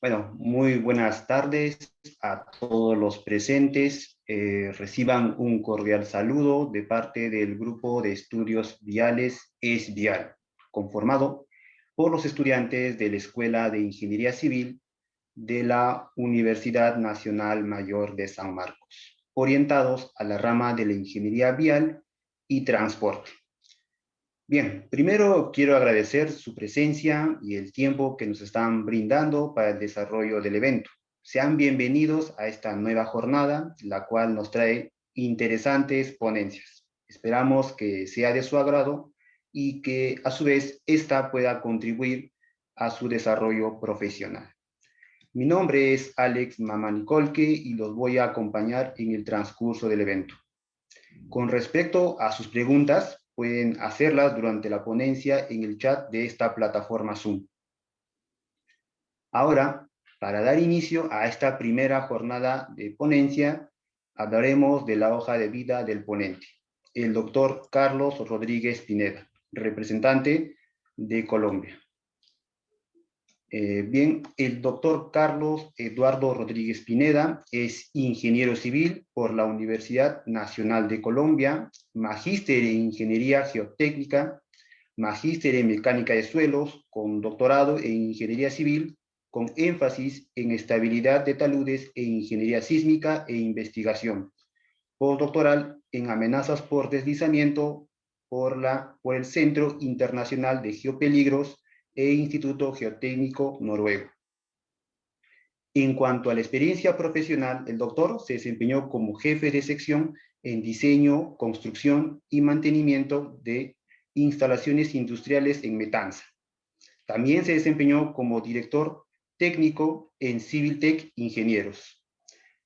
Bueno, muy buenas tardes a todos los presentes. Reciban un cordial saludo de parte del Grupo de Estudios Viales Es Vial, conformado por los estudiantes de la Escuela de Ingeniería Civil de la Universidad Nacional Mayor de San Marcos, orientados a la rama de la Ingeniería Vial y Transporte. Bien, primero quiero agradecer su presencia y el tiempo que nos están brindando para el desarrollo del evento. Sean bienvenidos a esta nueva jornada, la cual nos trae interesantes ponencias. Esperamos que sea de su agrado y que a su vez esta pueda contribuir a su desarrollo profesional. Mi nombre es Alex Mamanicolque y los voy a acompañar en el transcurso del evento. Con respecto a sus preguntas, pueden hacerlas durante la ponencia en el chat de esta plataforma Zoom. Ahora, para dar inicio a esta primera jornada de ponencia, hablaremos de la hoja de vida del ponente, el doctor Carlos Rodríguez Pineda, representante de Colombia. Bien, el doctor Carlos Eduardo Rodríguez Pineda es ingeniero civil por la Universidad Nacional de Colombia, magíster en Ingeniería Geotécnica, magíster en Mecánica de Suelos, con doctorado en Ingeniería Civil, con énfasis en estabilidad de taludes e Ingeniería Sísmica e Investigación, postdoctoral en amenazas por deslizamiento por el Centro Internacional de Geopeligros e Instituto Geotécnico Noruego. En cuanto a la experiencia profesional, el doctor se desempeñó como jefe de sección en diseño, construcción y mantenimiento de instalaciones industriales en Metanza. También se desempeñó como director técnico en Civiltech Ingenieros.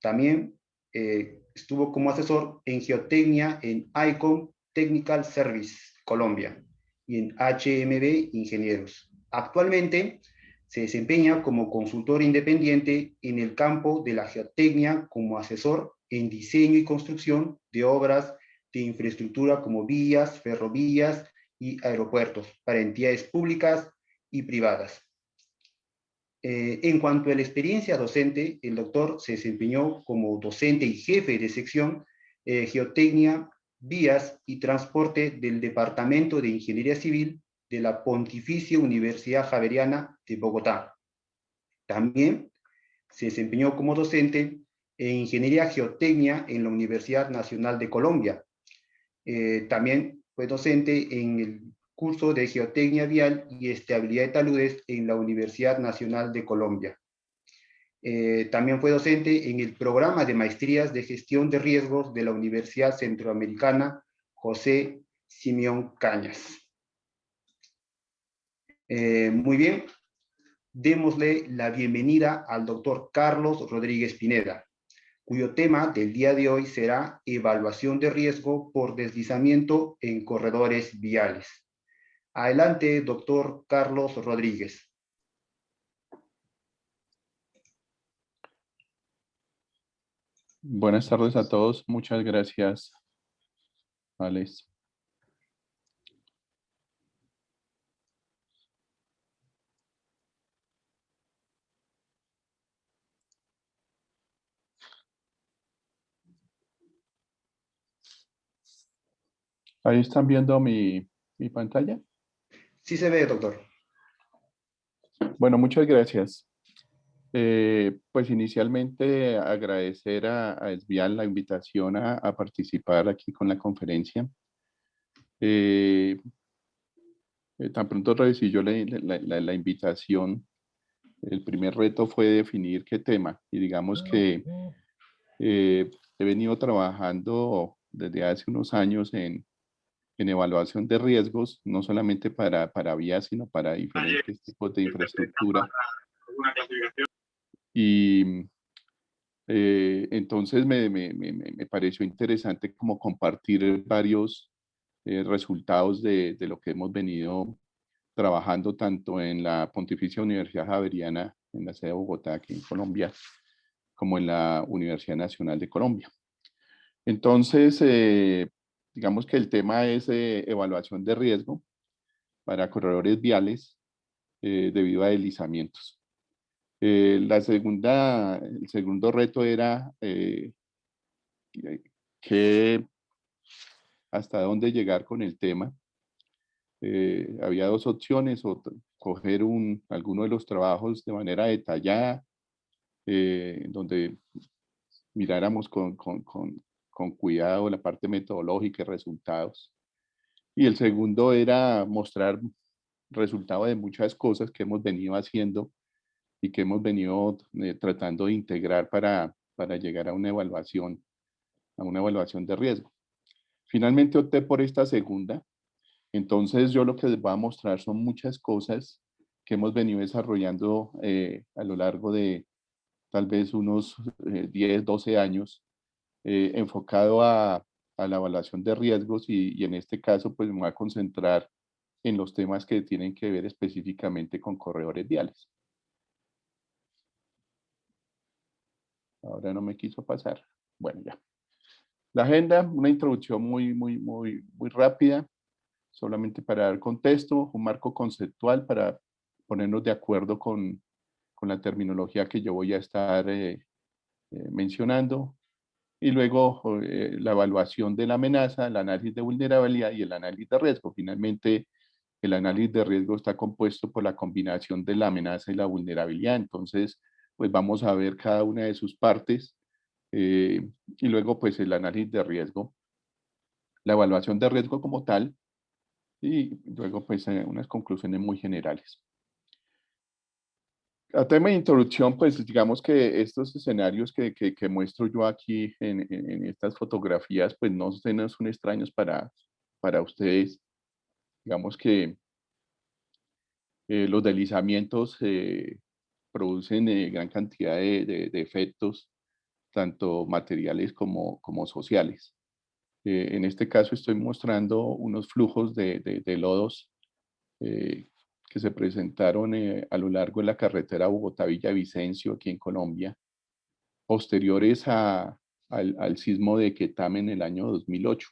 También estuvo como asesor en geotecnia en ICOM Technical Service Colombia y en HMB Ingenieros. Actualmente se desempeña como consultor independiente en el campo de la geotecnia como asesor en diseño y construcción de obras de infraestructura como vías, ferrovías y aeropuertos para entidades públicas y privadas. En cuanto a la experiencia docente, el doctor se desempeñó como docente y jefe de sección Geotecnia, Vías y Transporte del Departamento de Ingeniería Civil de la Pontificia Universidad Javeriana de Bogotá. También se desempeñó como docente en Ingeniería Geotecnia en la Universidad Nacional de Colombia. También fue docente en el curso de Geotecnia Vial y Estabilidad de Taludes en la Universidad Nacional de Colombia. También fue docente en el programa de maestrías de gestión de riesgos de la Universidad Centroamericana José Simeón Cañas. Muy bien, démosle la bienvenida al doctor Carlos Rodríguez Pineda, cuyo tema del día de hoy será evaluación de riesgo por deslizamiento en corredores viales. Adelante, doctor Carlos Rodríguez. Buenas tardes a todos. Muchas gracias, Alex. ¿Ahí están viendo mi pantalla? Sí se ve, doctor. Bueno, muchas gracias. Pues inicialmente agradecer a Esvial la invitación a participar aquí con la conferencia. Tan pronto recibí yo la invitación, el primer reto fue definir qué tema. Y digamos que he venido trabajando desde hace unos años en evaluación de riesgos, no solamente para vías, sino para diferentes tipos de infraestructura. Y entonces me pareció interesante como compartir varios resultados de lo que hemos venido trabajando tanto en la Pontificia Universidad Javeriana, en la sede de Bogotá, aquí en Colombia, como en la Universidad Nacional de Colombia. Entonces, digamos que el tema es evaluación de riesgo para corredores viales debido a deslizamientos. El segundo reto era que hasta dónde llegar con el tema. Había dos opciones, o coger alguno de los trabajos de manera detallada, donde miráramos con cuidado la parte metodológica y resultados. Y el segundo era mostrar resultado de muchas cosas que hemos venido haciendo y que hemos venido tratando de integrar para llegar a una evaluación de riesgo. Finalmente opté por esta segunda. Entonces yo lo que les voy a mostrar son muchas cosas que hemos venido desarrollando a lo largo de tal vez unos 10, 12 años, enfocado a la evaluación de riesgos y en este caso pues me voy a concentrar en los temas que tienen que ver específicamente con corredores viales. Ahora no me quiso pasar. Bueno, ya. La agenda, una introducción muy rápida, solamente para dar contexto, un marco conceptual para ponernos de acuerdo con la terminología que yo voy a estar mencionando, y luego la evaluación de la amenaza, el análisis de vulnerabilidad y el análisis de riesgo. Finalmente, el análisis de riesgo está compuesto por la combinación de la amenaza y la vulnerabilidad. Entonces, pues vamos a ver cada una de sus partes y luego pues el análisis de riesgo, la evaluación de riesgo como tal y luego pues unas conclusiones muy generales. A tema de introducción, pues digamos que estos escenarios que muestro yo aquí en estas fotografías, pues no son extraños para ustedes. Digamos que los deslizamientos producen gran cantidad de efectos, tanto materiales como sociales. En este caso estoy mostrando unos flujos de lodos eh, que se presentaron a lo largo de la carretera Bogotá-Villavicencio, aquí en Colombia, posteriores al sismo de Quetame en el año 2008.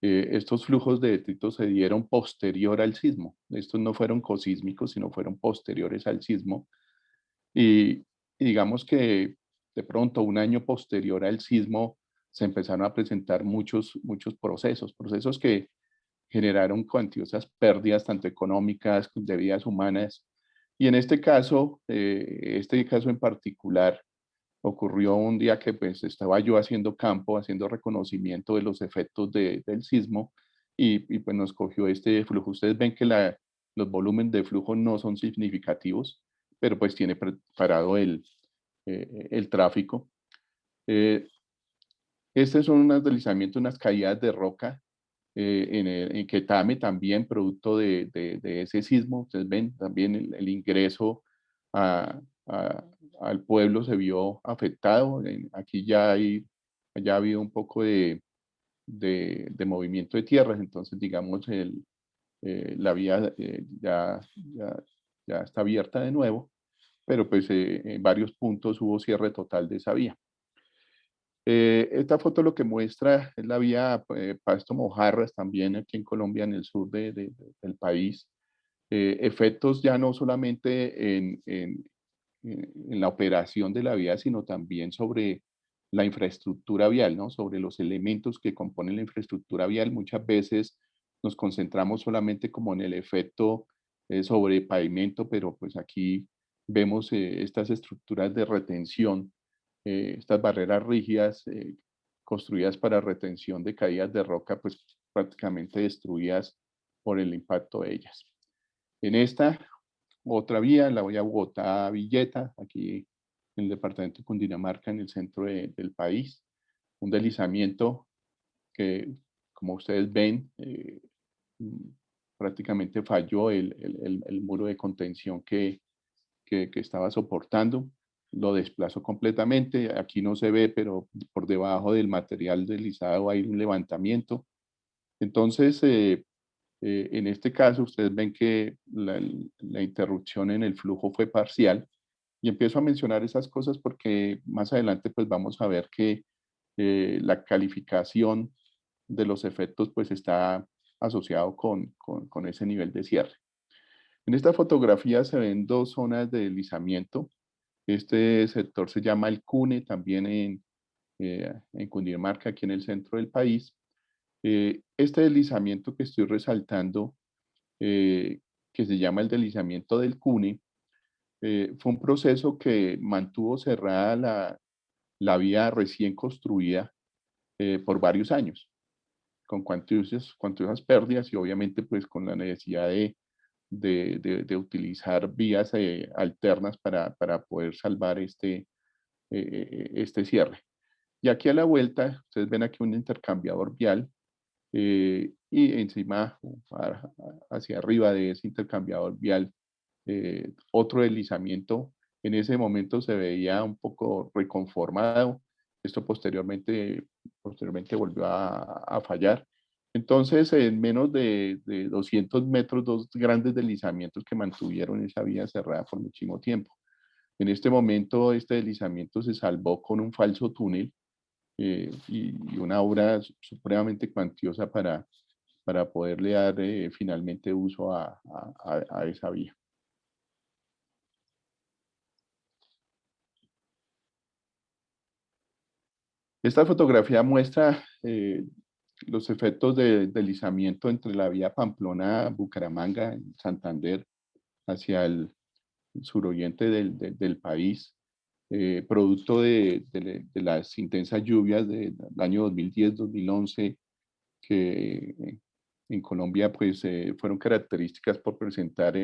Estos flujos de detritos se dieron posterior al sismo. Estos no fueron cosísmicos, sino fueron posteriores al sismo. Y, y digamos que de pronto, un año posterior al sismo, se empezaron a presentar muchos procesos que generaron cuantiosas pérdidas, tanto económicas, de vidas humanas. Y en este caso en particular, ocurrió un día que pues estaba yo haciendo campo, haciendo reconocimiento de los efectos del sismo y pues nos cogió este flujo. Ustedes ven que los volúmenes de flujo no son significativos, pero pues tiene preparado el tráfico. Estos son unos deslizamientos, unas caídas de roca en Quetame también, producto de ese sismo. Ustedes ven también el ingreso a, a, al pueblo se vio afectado. Aquí ya ha habido un poco de movimiento de tierras, entonces digamos la vía ya está abierta de nuevo, pero pues en varios puntos hubo cierre total de esa vía. Esta foto lo que muestra es la vía Pasto Mojarras, también aquí en Colombia, en el sur del país. Efectos ya no solamente en la operación de la vía, sino también sobre la infraestructura vial, ¿no? Sobre los elementos que componen la infraestructura vial. Muchas veces nos concentramos solamente como en el efecto sobre pavimento, pero pues aquí vemos estas estructuras de retención, estas barreras rígidas construidas para retención de caídas de roca, pues prácticamente destruidas por el impacto de ellas. En esta otra vía, la vía Bogotá-Villeta, aquí en el departamento de Cundinamarca, en el centro del país, un deslizamiento que, como ustedes ven, prácticamente falló el muro de contención que estaba soportando, lo desplazó completamente. Aquí no se ve, pero por debajo del material deslizado hay un levantamiento. Entonces, en este caso, ustedes ven que la interrupción en el flujo fue parcial. Y empiezo a mencionar esas cosas porque más adelante pues vamos a ver que la calificación de los efectos pues está asociado con ese nivel de cierre. En esta fotografía se ven dos zonas de deslizamiento. Este sector se llama el Cune, también en Cundinamarca, aquí en el centro del país. Este deslizamiento que estoy resaltando, que se llama el deslizamiento del Cune, fue un proceso que mantuvo cerrada la vía recién construida por varios años, con cuantiosas pérdidas y obviamente pues con la necesidad de utilizar vías alternas para poder salvar este cierre. Y aquí a la vuelta, ustedes ven aquí un intercambiador vial y encima, hacia arriba de ese intercambiador vial, otro deslizamiento. En ese momento se veía un poco reconformado. Esto posteriormente volvió a fallar. Entonces, en menos de 200 metros, dos grandes deslizamientos que mantuvieron esa vía cerrada por muchísimo tiempo. En este momento, este deslizamiento se salvó con un falso túnel y una obra supremamente cuantiosa para poderle dar finalmente uso a esa vía. Esta fotografía muestra los efectos de deslizamiento entre la vía Pamplona-Bucaramanga, en Santander, hacia el suroriente del país, producto de las intensas lluvias del año 2010-2011, que en Colombia pues, fueron características por presentar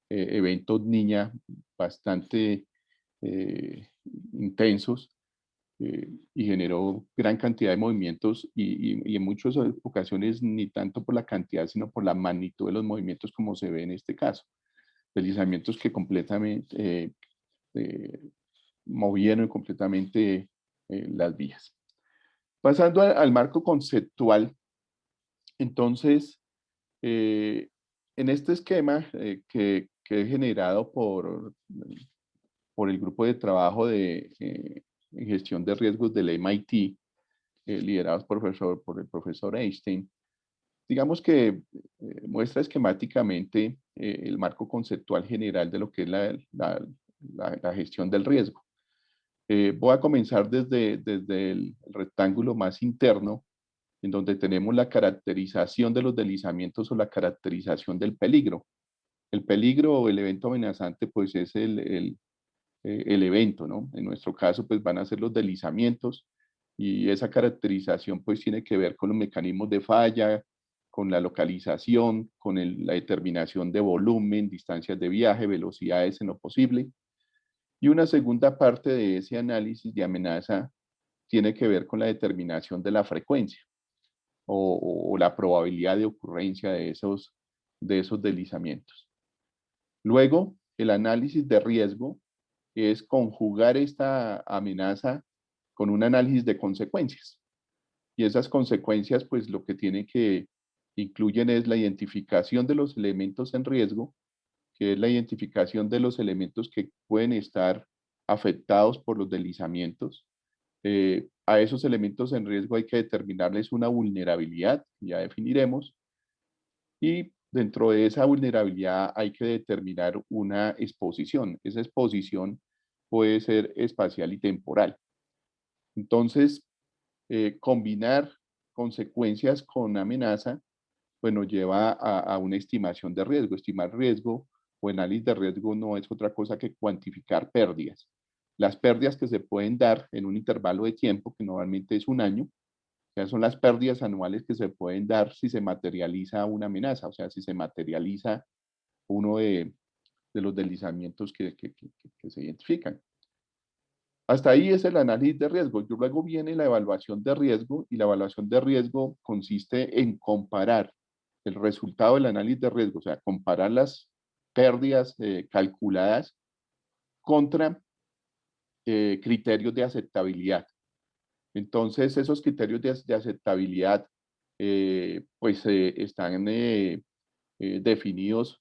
eventos niña bastante intensos y generó gran cantidad de movimientos y en muchas ocasiones ni tanto por la cantidad, sino por la magnitud de los movimientos como se ve en este caso. Deslizamientos que completamente eh, movieron completamente las vías. Pasando al marco conceptual, entonces, en este esquema que he generado por el grupo de trabajo en gestión de riesgos del MIT, liderados por el profesor Einstein, digamos que muestra esquemáticamente el marco conceptual general de lo que es la gestión del riesgo. Voy a comenzar desde el rectángulo más interno, en donde tenemos la caracterización de los deslizamientos o la caracterización del peligro. El peligro o el evento amenazante, pues es el evento, ¿no? En nuestro caso, pues van a ser los deslizamientos y esa caracterización, pues tiene que ver con los mecanismos de falla, con la localización, con la determinación de volumen, distancias de viaje, velocidades en lo posible. Y una segunda parte de ese análisis de amenaza tiene que ver con la determinación de la frecuencia o la probabilidad de ocurrencia de esos deslizamientos. Luego, el análisis de riesgo es conjugar esta amenaza con un análisis de consecuencias. Y esas consecuencias, pues lo que tiene que incluyen es la identificación de los elementos en riesgo, que es la identificación de los elementos que pueden estar afectados por los deslizamientos. A esos elementos en riesgo hay que determinarles una vulnerabilidad, ya definiremos, y dentro de esa vulnerabilidad hay que determinar una exposición. Esa exposición puede ser espacial y temporal. Entonces, combinar consecuencias con amenaza, pues nos lleva a una estimación de riesgo. Estimar riesgo o análisis de riesgo no es otra cosa que cuantificar pérdidas. Las pérdidas que se pueden dar en un intervalo de tiempo, que normalmente es un año, o sea, son las pérdidas anuales que se pueden dar si se materializa una amenaza, o sea, si se materializa uno de los deslizamientos que se identifican. Hasta ahí es el análisis de riesgo. Y luego viene la evaluación de riesgo y la evaluación de riesgo consiste en comparar el resultado del análisis de riesgo, o sea, comparar las pérdidas calculadas contra criterios de aceptabilidad. Entonces, esos criterios de aceptabilidad pues están definidos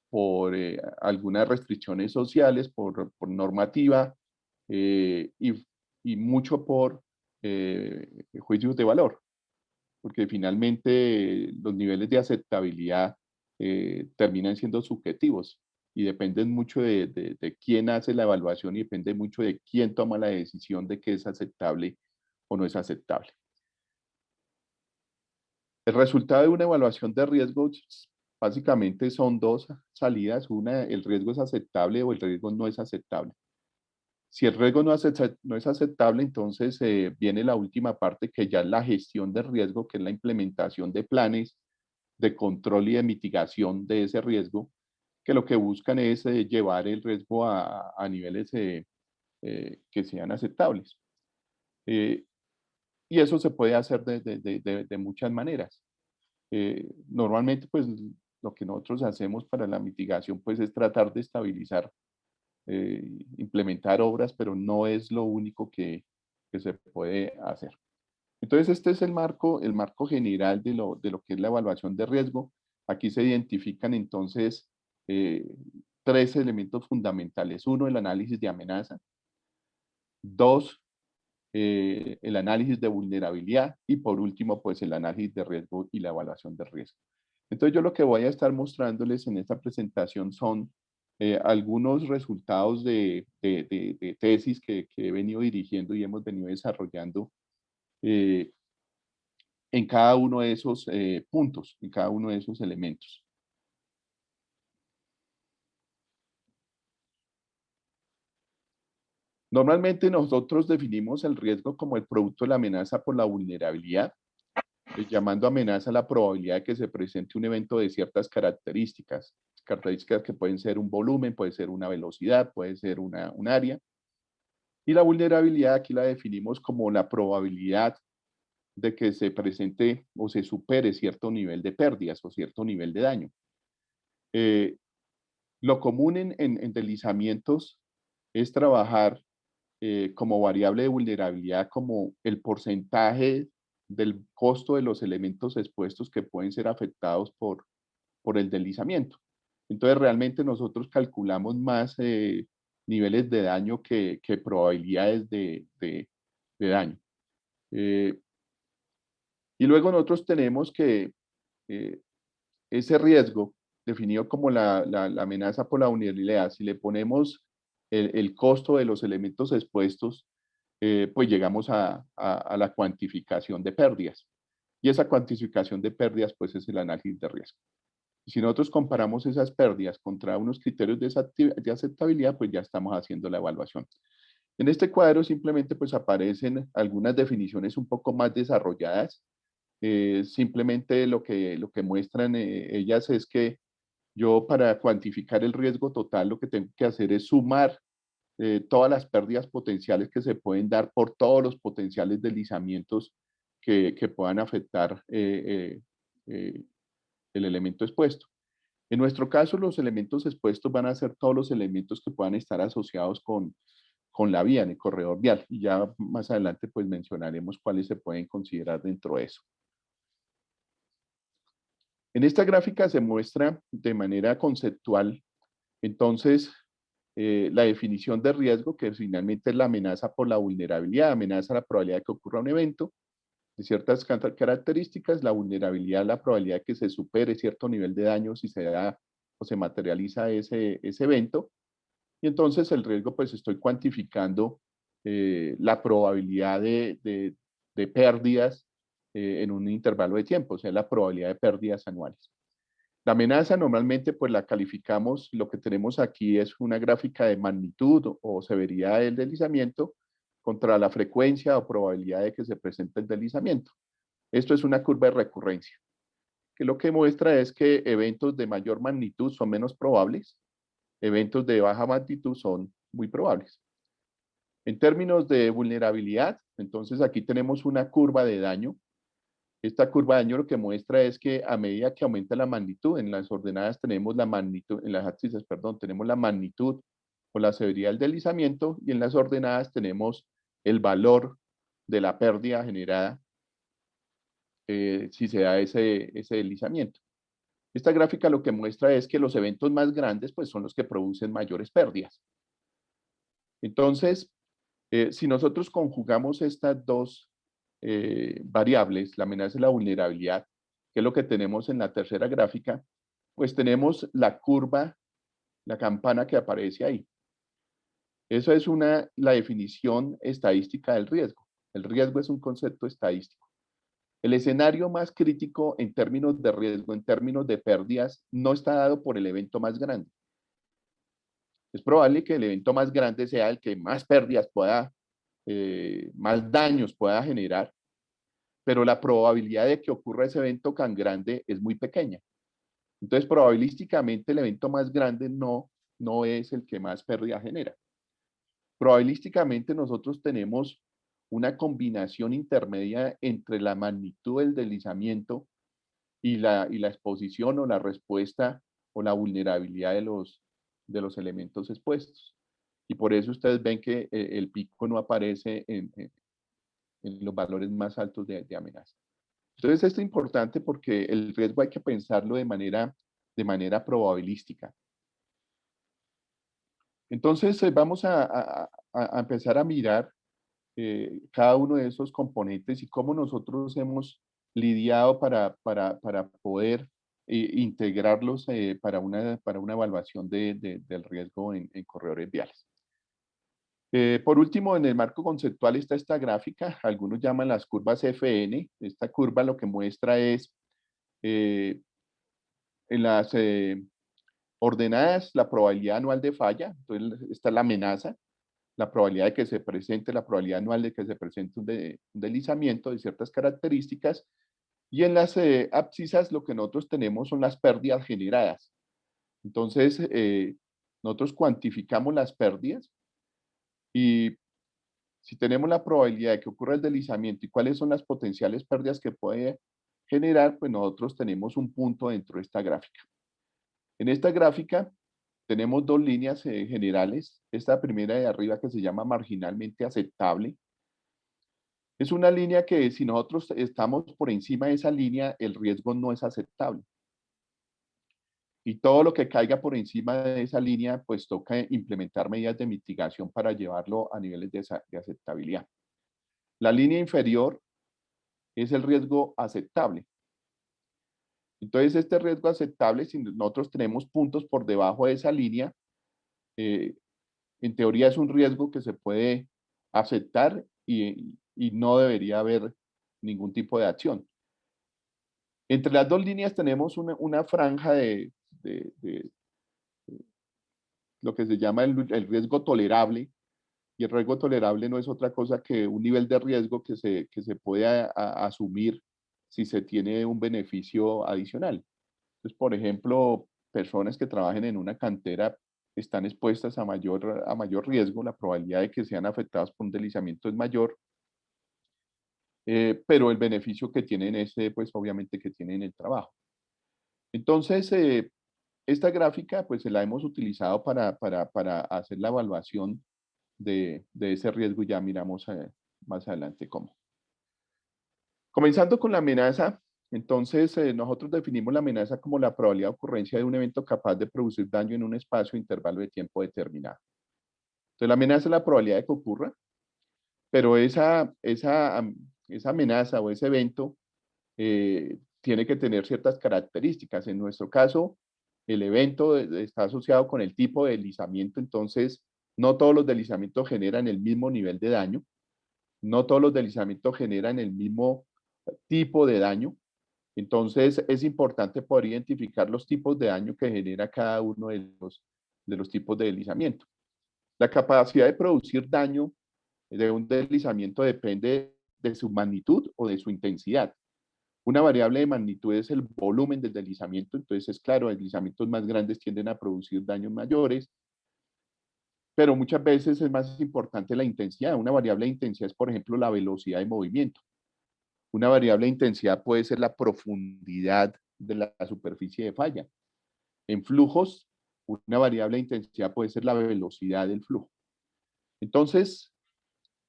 por algunas restricciones sociales, por normativa y mucho por juicios de valor, porque finalmente los niveles de aceptabilidad terminan siendo subjetivos y dependen mucho de quién hace la evaluación y depende mucho de quién toma la decisión de qué es aceptable o no es aceptable. El resultado de una evaluación de riesgos básicamente son dos salidas. Una, el riesgo es aceptable o el riesgo no es aceptable. Si el riesgo no es aceptable, entonces viene la última parte, que ya es la gestión del riesgo, que es la implementación de planes de control y de mitigación de ese riesgo, que lo que buscan es llevar el riesgo a niveles que sean aceptables. Y eso se puede hacer de muchas maneras. Normalmente, pues, lo que nosotros hacemos para la mitigación, pues, es tratar de estabilizar, implementar obras, pero no es lo único que se puede hacer. Entonces, este es el marco general de lo que es la evaluación de riesgo. Aquí se identifican entonces tres elementos fundamentales. Uno, el análisis de amenaza. Dos, el análisis de vulnerabilidad. Y por último, pues el análisis de riesgo y la evaluación de riesgo. Entonces, yo lo que voy a estar mostrándoles en esta presentación son algunos resultados de tesis que he venido dirigiendo y hemos venido desarrollando eh, en cada uno de esos puntos, en cada uno de esos elementos. Normalmente nosotros definimos el riesgo como el producto de la amenaza por la vulnerabilidad, llamando amenaza la probabilidad de que se presente un evento de ciertas características que pueden ser un volumen, puede ser una velocidad, puede ser un área. Y la vulnerabilidad aquí la definimos como la probabilidad de que se presente o se supere cierto nivel de pérdidas o cierto nivel de daño. Lo común en deslizamientos es trabajar como variable de vulnerabilidad como el porcentaje del costo de los elementos expuestos que pueden ser afectados por el deslizamiento. Entonces, realmente nosotros calculamos más niveles de daño que probabilidades de daño. Y luego nosotros tenemos que ese riesgo, definido como la amenaza por la vulnerabilidad, si le ponemos el costo de los elementos expuestos, pues llegamos a la cuantificación de pérdidas. Y esa cuantificación de pérdidas, pues es el análisis de riesgo. Y si nosotros comparamos esas pérdidas contra unos criterios de aceptabilidad, pues ya estamos haciendo la evaluación. En este cuadro simplemente pues aparecen algunas definiciones un poco más desarrolladas. Simplemente lo que muestran ellas es que yo, para cuantificar el riesgo total, lo que tengo que hacer es sumar todas las pérdidas potenciales que se pueden dar por todos los potenciales deslizamientos que puedan afectar el elemento expuesto. En nuestro caso, los elementos expuestos van a ser todos los elementos que puedan estar asociados con la vía, en el corredor vial. Y ya más adelante pues mencionaremos cuáles se pueden considerar dentro de eso. En esta gráfica se muestra de manera conceptual, entonces, la definición de riesgo, que finalmente es la amenaza por la vulnerabilidad, amenaza la probabilidad de que ocurra un evento de ciertas características, la vulnerabilidad, la probabilidad de que se supere cierto nivel de daño si se da o se materializa ese evento. Y entonces el riesgo, pues estoy cuantificando la probabilidad de pérdidas en un intervalo de tiempo, o sea, la probabilidad de pérdidas anuales. La amenaza normalmente pues la calificamos, lo que tenemos aquí es una gráfica de magnitud o severidad del deslizamiento contra la frecuencia o probabilidad de que se presente el deslizamiento. Esto es una curva de recurrencia, que lo que muestra es que eventos de mayor magnitud son menos probables, eventos de baja magnitud son muy probables. En términos de vulnerabilidad, entonces aquí tenemos una curva de daño. Esta curva de daño lo que muestra es que a medida que aumenta la magnitud, en las ordenadas tenemos la magnitud, en las ábscidas, perdón, tenemos la magnitud o la severidad del deslizamiento y en las ordenadas tenemos el valor de la pérdida generada si se da ese deslizamiento. Esta gráfica lo que muestra es que los eventos más grandes pues, son los que producen mayores pérdidas. Entonces, si nosotros conjugamos estas dos variables, la amenaza y la vulnerabilidad, que es lo que tenemos en la tercera gráfica, pues tenemos la curva, la campana que aparece ahí. Eso es la definición estadística del riesgo. El riesgo es un concepto estadístico. El escenario más crítico en términos de riesgo, en términos de pérdidas, no está dado por el evento más grande. Es probable que el evento más grande sea el que más pérdidas pueda, más daños pueda generar, pero la probabilidad de que ocurra ese evento tan grande es muy pequeña. Entonces, probabilísticamente, el evento más grande no es el que más pérdida genera. Probabilísticamente, nosotros tenemos una combinación intermedia entre la magnitud del deslizamiento y la exposición o la respuesta o la vulnerabilidad de los elementos expuestos. Y por eso ustedes ven que el pico no aparece en los valores más altos de amenaza. Entonces, esto es importante porque el riesgo hay que pensarlo de manera probabilística. Entonces, vamos a empezar a mirar cada uno de esos componentes y cómo nosotros hemos lidiado para poder integrarlos para una evaluación del riesgo en corredores viales. Por último, en el marco conceptual está esta gráfica, algunos llaman las curvas FN. Esta curva lo que muestra es en las ordenadas la probabilidad anual de falla, entonces está la amenaza, la probabilidad de que se presente, la probabilidad anual de que se presente un deslizamiento de ciertas características, y en las abscisas lo que nosotros tenemos son las pérdidas generadas. Entonces, nosotros cuantificamos las pérdidas y si tenemos la probabilidad de que ocurra el deslizamiento y cuáles son las potenciales pérdidas que puede generar, pues nosotros tenemos un punto dentro de esta gráfica. En esta gráfica tenemos dos líneas generales. Esta primera de arriba que se llama marginalmente aceptable. Es una línea que si nosotros estamos por encima de esa línea, el riesgo no es aceptable. Y todo lo que caiga por encima de esa línea, pues toca implementar medidas de mitigación para llevarlo a niveles de aceptabilidad. La línea inferior es el riesgo aceptable. Entonces, este riesgo aceptable, si nosotros tenemos puntos por debajo de esa línea, en teoría es un riesgo que se puede aceptar y no debería haber ningún tipo de acción. Entre las dos líneas tenemos una franja de lo que se llama el riesgo tolerable, y el riesgo tolerable no es otra cosa que un nivel de riesgo que se puede asumir si se tiene un beneficio adicional. Entonces, por ejemplo, personas que trabajen en una cantera están expuestas a mayor riesgo, la probabilidad de que sean afectadas por un deslizamiento es mayor, pero el beneficio que tienen es, pues obviamente que tienen el trabajo. Entonces, esta gráfica, pues la hemos utilizado para hacer la evaluación de ese riesgo y ya miramos más adelante cómo. Comenzando con la amenaza, entonces nosotros definimos la amenaza como la probabilidad de ocurrencia de un evento capaz de producir daño en un espacio o intervalo de tiempo determinado. Entonces la amenaza es la probabilidad de que ocurra, pero esa amenaza o ese evento tiene que tener ciertas características. En nuestro caso, el evento está asociado con el tipo de deslizamiento, entonces no todos los deslizamientos generan el mismo nivel de daño, no todos los deslizamientos generan el mismo tipo de daño. Entonces es importante poder identificar los tipos de daño que genera cada uno de los tipos de deslizamiento. La capacidad de producir daño de un deslizamiento depende de su magnitud o de su intensidad. Una variable de magnitud es el volumen del deslizamiento, entonces es claro, deslizamientos más grandes tienden a producir daños mayores, pero muchas veces es más importante la intensidad. Una variable de intensidad es, por ejemplo, la velocidad de movimiento. Una variable de intensidad puede ser la profundidad de la superficie de falla. En flujos, una variable de intensidad puede ser la velocidad del flujo. Entonces,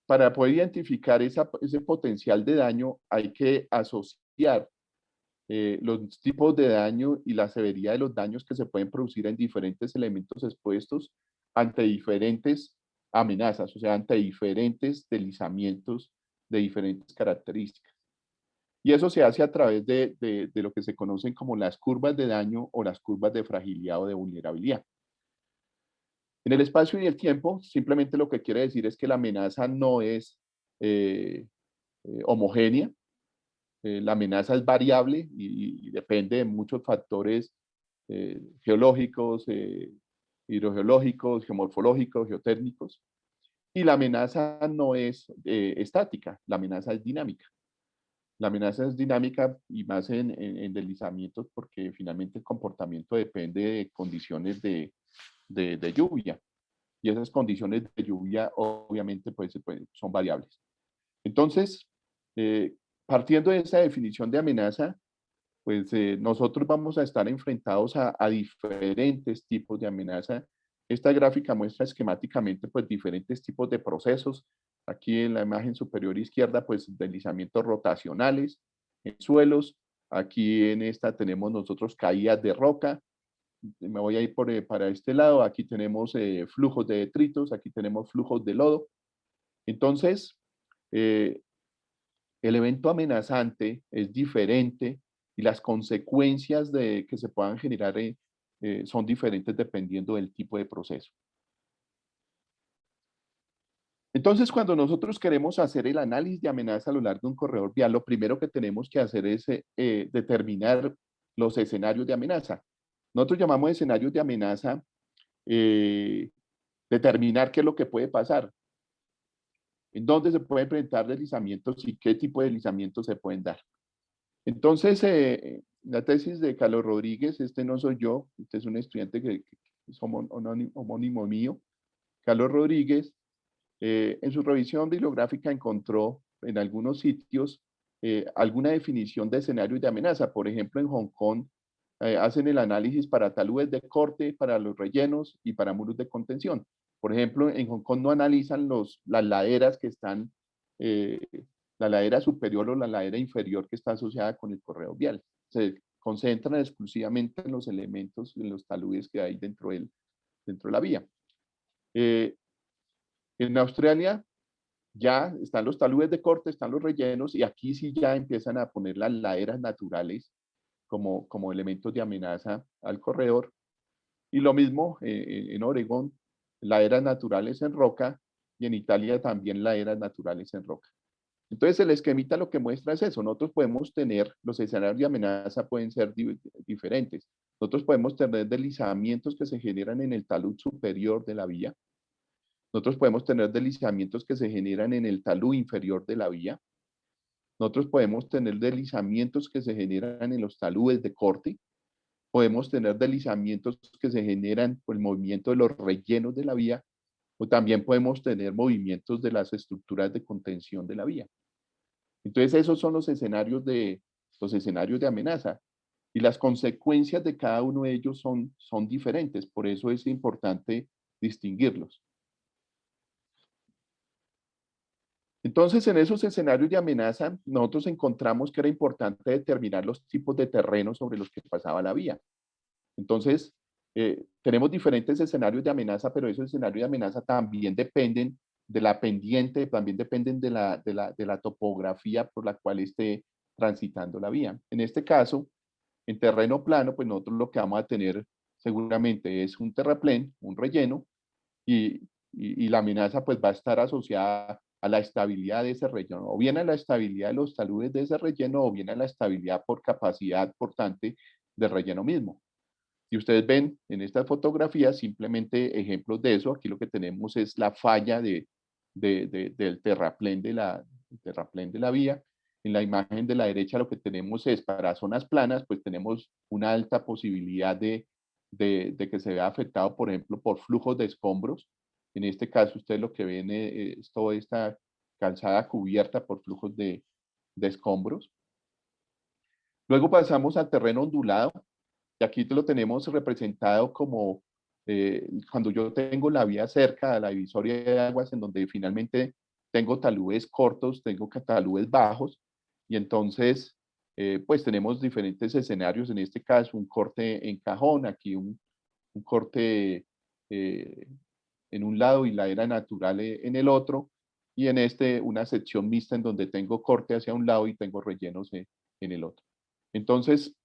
para poder identificar ese potencial de daño, hay que asociar los tipos de daño y la severidad de los daños que se pueden producir en diferentes elementos expuestos ante diferentes amenazas, o sea, ante diferentes deslizamientos de diferentes características. Y eso se hace a través de lo que se conocen como las curvas de daño o las curvas de fragilidad o de vulnerabilidad. En el espacio y el tiempo, simplemente lo que quiere decir es que la amenaza no es homogénea. La amenaza es variable y depende de muchos factores geológicos, hidrogeológicos, geomorfológicos, geotécnicos. Y la amenaza no es estática, la amenaza es dinámica. La amenaza es dinámica y más en deslizamientos porque finalmente el comportamiento depende de condiciones de lluvia. Y esas condiciones de lluvia obviamente pues, son variables. Entonces, partiendo de esa definición de amenaza, pues nosotros vamos a estar enfrentados a diferentes tipos de amenaza. Esta gráfica muestra esquemáticamente pues diferentes tipos de procesos. Aquí en la imagen superior izquierda pues deslizamientos rotacionales en suelos. Aquí en esta tenemos nosotros caídas de roca. Me voy a ir para este lado. Aquí tenemos flujos de detritos, aquí tenemos flujos de lodo. Entonces, el evento amenazante es diferente y las consecuencias que se puedan generar son diferentes dependiendo del tipo de proceso. Entonces, cuando nosotros queremos hacer el análisis de amenaza a lo largo de un corredor vial, lo primero que tenemos que hacer es determinar los escenarios de amenaza. Nosotros llamamos escenarios de amenaza determinar qué es lo que puede pasar, en dónde se pueden presentar deslizamientos y qué tipo de deslizamientos se pueden dar. Entonces, la tesis de Carlos Rodríguez, este no soy yo, este es un estudiante que es homónimo mío, Carlos Rodríguez, en su revisión bibliográfica encontró en algunos sitios alguna definición de escenarios de amenaza. Por ejemplo, en Hong Kong hacen el análisis para taludes de corte, para los rellenos y para muros de contención. Por ejemplo, en Hong Kong no analizan las laderas que están, la ladera superior o la ladera inferior que está asociada con el correo vial. Se concentran exclusivamente en los elementos, en los taludes que hay dentro de la vía. En Australia ya están los taludes de corte, están los rellenos, y aquí sí ya empiezan a poner las laderas naturales como elementos de amenaza al corredor. Y lo mismo en Oregón, laderas naturales en roca, y en Italia también laderas naturales en roca. Entonces el esquemita lo que muestra es eso. Nosotros podemos tener, los escenarios de amenaza pueden ser diferentes. Nosotros podemos tener deslizamientos que se generan en el talud superior de la vía. Nosotros podemos tener deslizamientos que se generan en el talud inferior de la vía. Nosotros podemos tener deslizamientos que se generan en los taludes de corte. Podemos tener deslizamientos que se generan por el movimiento de los rellenos de la vía, o también podemos tener movimientos de las estructuras de contención de la vía. Entonces esos son los escenarios de amenaza, y las consecuencias de cada uno de ellos son diferentes, por eso es importante distinguirlos. Entonces, en esos escenarios de amenaza, nosotros encontramos que era importante determinar los tipos de terrenos sobre los que pasaba la vía. Entonces, tenemos diferentes escenarios de amenaza, pero esos escenarios de amenaza también dependen de la pendiente, también dependen de la topografía por la cual esté transitando la vía. En este caso, en terreno plano, pues nosotros lo que vamos a tener seguramente es un terraplén, un relleno, y la amenaza pues va a estar asociada a la estabilidad de ese relleno, o bien a la estabilidad de los taludes de ese relleno, o bien a la estabilidad por capacidad portante del relleno mismo. Y ustedes ven en esta fotografía simplemente ejemplos de eso. Aquí lo que tenemos es la falla del terraplén de la vía. En la imagen de la derecha lo que tenemos es para zonas planas, pues tenemos una alta posibilidad de que se vea afectado, por ejemplo, por flujos de escombros. En este caso, ustedes lo que ven es toda esta calzada cubierta por flujos de escombros. Luego pasamos al terreno ondulado, y aquí lo tenemos representado como cuando yo tengo la vía cerca a la divisoria de aguas, en donde finalmente tengo taludes cortos, tengo taludes bajos, y entonces pues tenemos diferentes escenarios. En este caso, un corte en cajón, aquí un corte en un lado y ladera natural en el otro, y en una sección mixta en donde tengo corte hacia un lado y tengo rellenos en el otro. Entonces,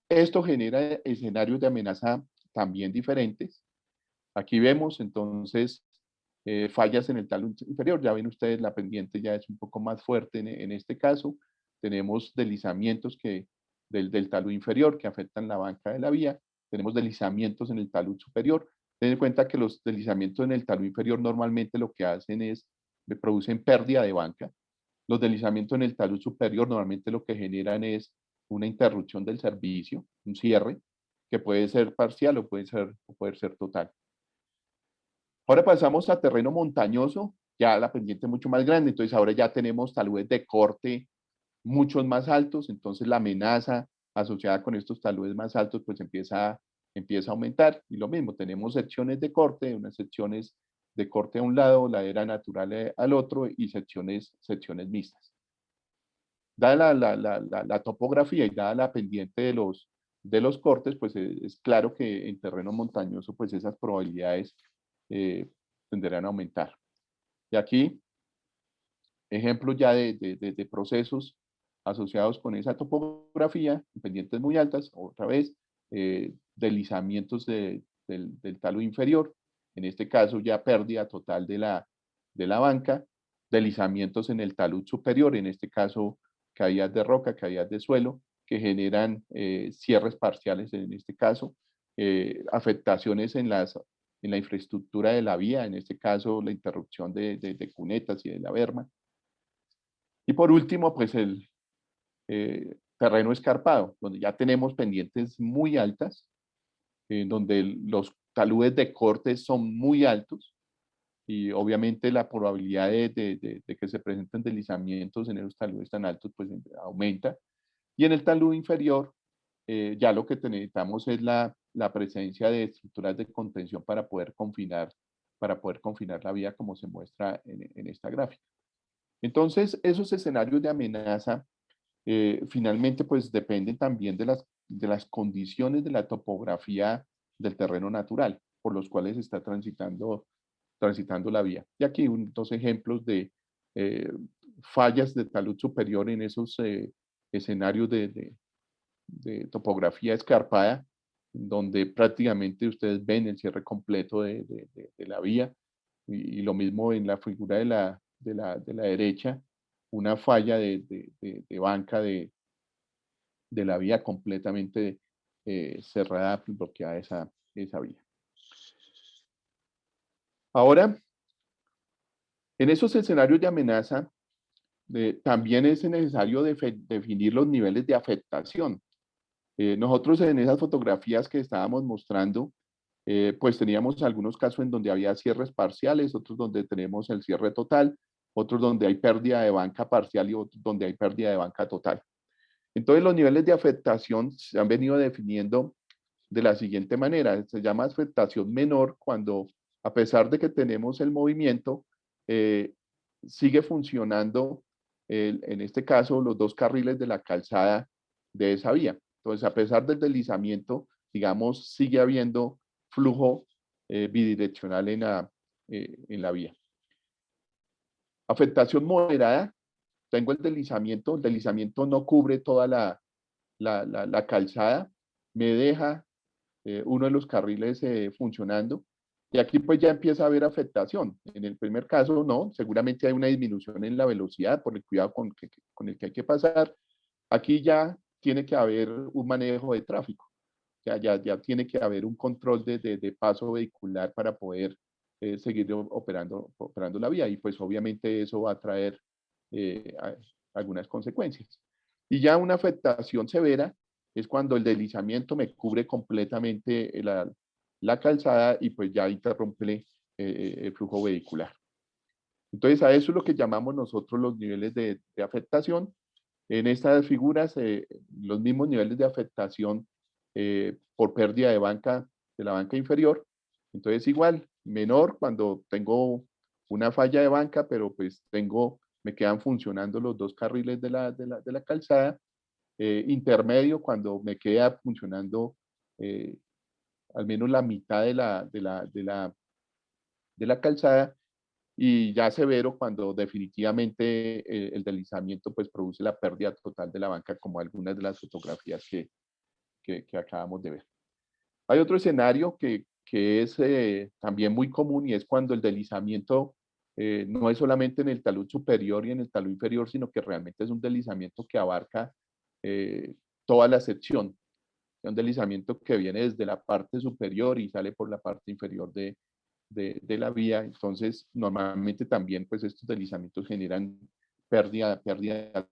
esto genera escenarios de amenaza también diferentes. Aquí vemos entonces fallas en el talud inferior. Ya ven ustedes, la pendiente ya es un poco más fuerte en este caso. Tenemos deslizamientos del talud inferior que afectan la banca de la vía. Tenemos deslizamientos en el talud superior. Ten en cuenta que los deslizamientos en el talud inferior normalmente lo que hacen es, producen pérdida de banca. Los deslizamientos en el talud superior normalmente lo que generan es una interrupción del servicio, un cierre, que puede ser parcial o puede ser total. Ahora pasamos a terreno montañoso, ya la pendiente es mucho más grande, entonces ahora ya tenemos taludes de corte muchos más altos, entonces la amenaza asociada con estos taludes más altos pues empieza a aumentar. Y lo mismo, tenemos secciones de corte, unas secciones de corte a un lado, ladera natural al otro y secciones mixtas. Dada la topografía y dada la pendiente de los cortes, pues es claro que en terreno montañoso pues esas probabilidades tenderán a aumentar. Y aquí, ejemplos ya de procesos asociados con esa topografía, pendientes muy altas, otra vez, deslizamientos del talud inferior, en este caso ya pérdida total de la banca, deslizamientos en el talud superior, en este caso caídas de roca, caídas de suelo, que generan cierres parciales en este caso, afectaciones en la infraestructura de la vía, en este caso la interrupción de cunetas y de la berma. Y por último, pues el terreno escarpado, donde ya tenemos pendientes muy altas, donde los taludes de corte son muy altos y obviamente la probabilidad de que se presenten deslizamientos en esos taludes tan altos pues aumenta. Y en el talud inferior, ya lo que necesitamos es la presencia de estructuras de contención para poder confinar la vía como se muestra en esta gráfica. Entonces, esos escenarios de amenaza finalmente pues dependen también de las condiciones de la topografía del terreno natural por los cuales está transitando la vía. Y aquí dos ejemplos de fallas de talud superior en esos escenarios de topografía escarpada, donde prácticamente ustedes ven el cierre completo de la vía, y lo mismo en la figura de la derecha, una falla de banca de la vía completamente cerrada, bloqueada esa vía. Ahora, en esos escenarios de amenaza, también es necesario definir los niveles de afectación. Nosotros en esas fotografías que estábamos mostrando, pues teníamos algunos casos en donde había cierres parciales, otros donde tenemos el cierre total, otros donde hay pérdida de banca parcial y otros donde hay pérdida de banca total. Entonces los niveles de afectación se han venido definiendo de la siguiente manera. Se llama afectación menor cuando, a pesar de que tenemos el movimiento, sigue funcionando, en este caso, los dos carriles de la calzada de esa vía. Entonces, a pesar del deslizamiento, digamos, sigue habiendo flujo bidireccional en la vía. Afectación moderada, tengo el deslizamiento no cubre toda la calzada, me deja uno de los carriles funcionando, y aquí pues ya empieza a haber afectación. En el primer caso no, seguramente hay una disminución en la velocidad por el cuidado con el que hay que pasar. Aquí ya tiene que haber un manejo de tráfico, ya tiene que haber un control de paso vehicular para poder seguir operando la vía, y pues obviamente eso va a traer algunas consecuencias. Y ya una afectación severa es cuando el deslizamiento me cubre completamente la calzada y pues ya interrumpe el flujo vehicular. Entonces a eso es lo que llamamos nosotros los niveles de afectación. En estas figuras, los mismos niveles de afectación por pérdida de la banca inferior. Entonces igual, menor cuando tengo una falla de banca, pero pues me quedan funcionando los dos carriles de la calzada. Intermedio cuando me queda funcionando al menos la mitad de la calzada, y ya severo cuando definitivamente el deslizamiento pues produce la pérdida total de la banca, como algunas de las fotografías que acabamos de ver. Hay otro escenario que es también muy común, y es cuando el deslizamiento no es solamente en el talud superior y en el talud inferior, sino que realmente es un deslizamiento que abarca toda la sección. Un deslizamiento que viene desde la parte superior y sale por la parte inferior de la vía. Entonces, normalmente también pues estos deslizamientos generan pérdida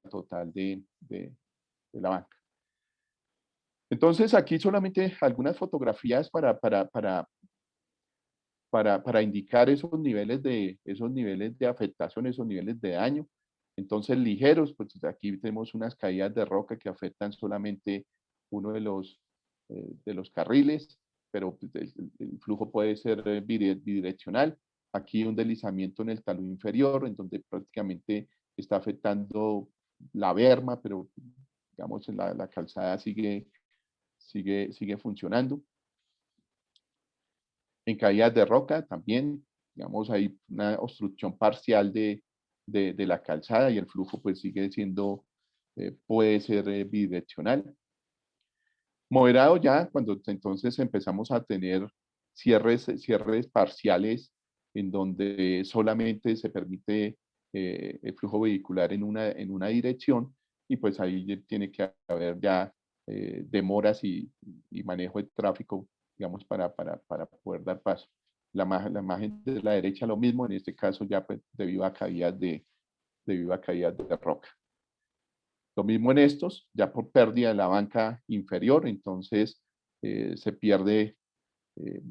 total de la banca. Entonces, aquí solamente algunas fotografías para indicar esos niveles de afectación, esos niveles de daño. Entonces, ligeros, pues aquí tenemos unas caídas de roca que afectan solamente uno de los carriles, pero pues, el flujo puede ser bidireccional. Aquí un deslizamiento en el talud inferior, en donde prácticamente está afectando la berma, pero digamos la calzada sigue funcionando. En caídas de roca también, digamos, hay una obstrucción parcial de la calzada y el flujo pues sigue siendo, puede ser bidireccional. Moderado ya, cuando entonces empezamos a tener cierres parciales en donde solamente se permite el flujo vehicular en una dirección, y pues ahí tiene que haber ya demoras y manejo de tráfico, digamos, para poder dar paso. La imagen de la derecha lo mismo, en este caso ya pues, debido a caídas de roca. Lo mismo en estos, ya por pérdida de la banca inferior, entonces se pierde eh,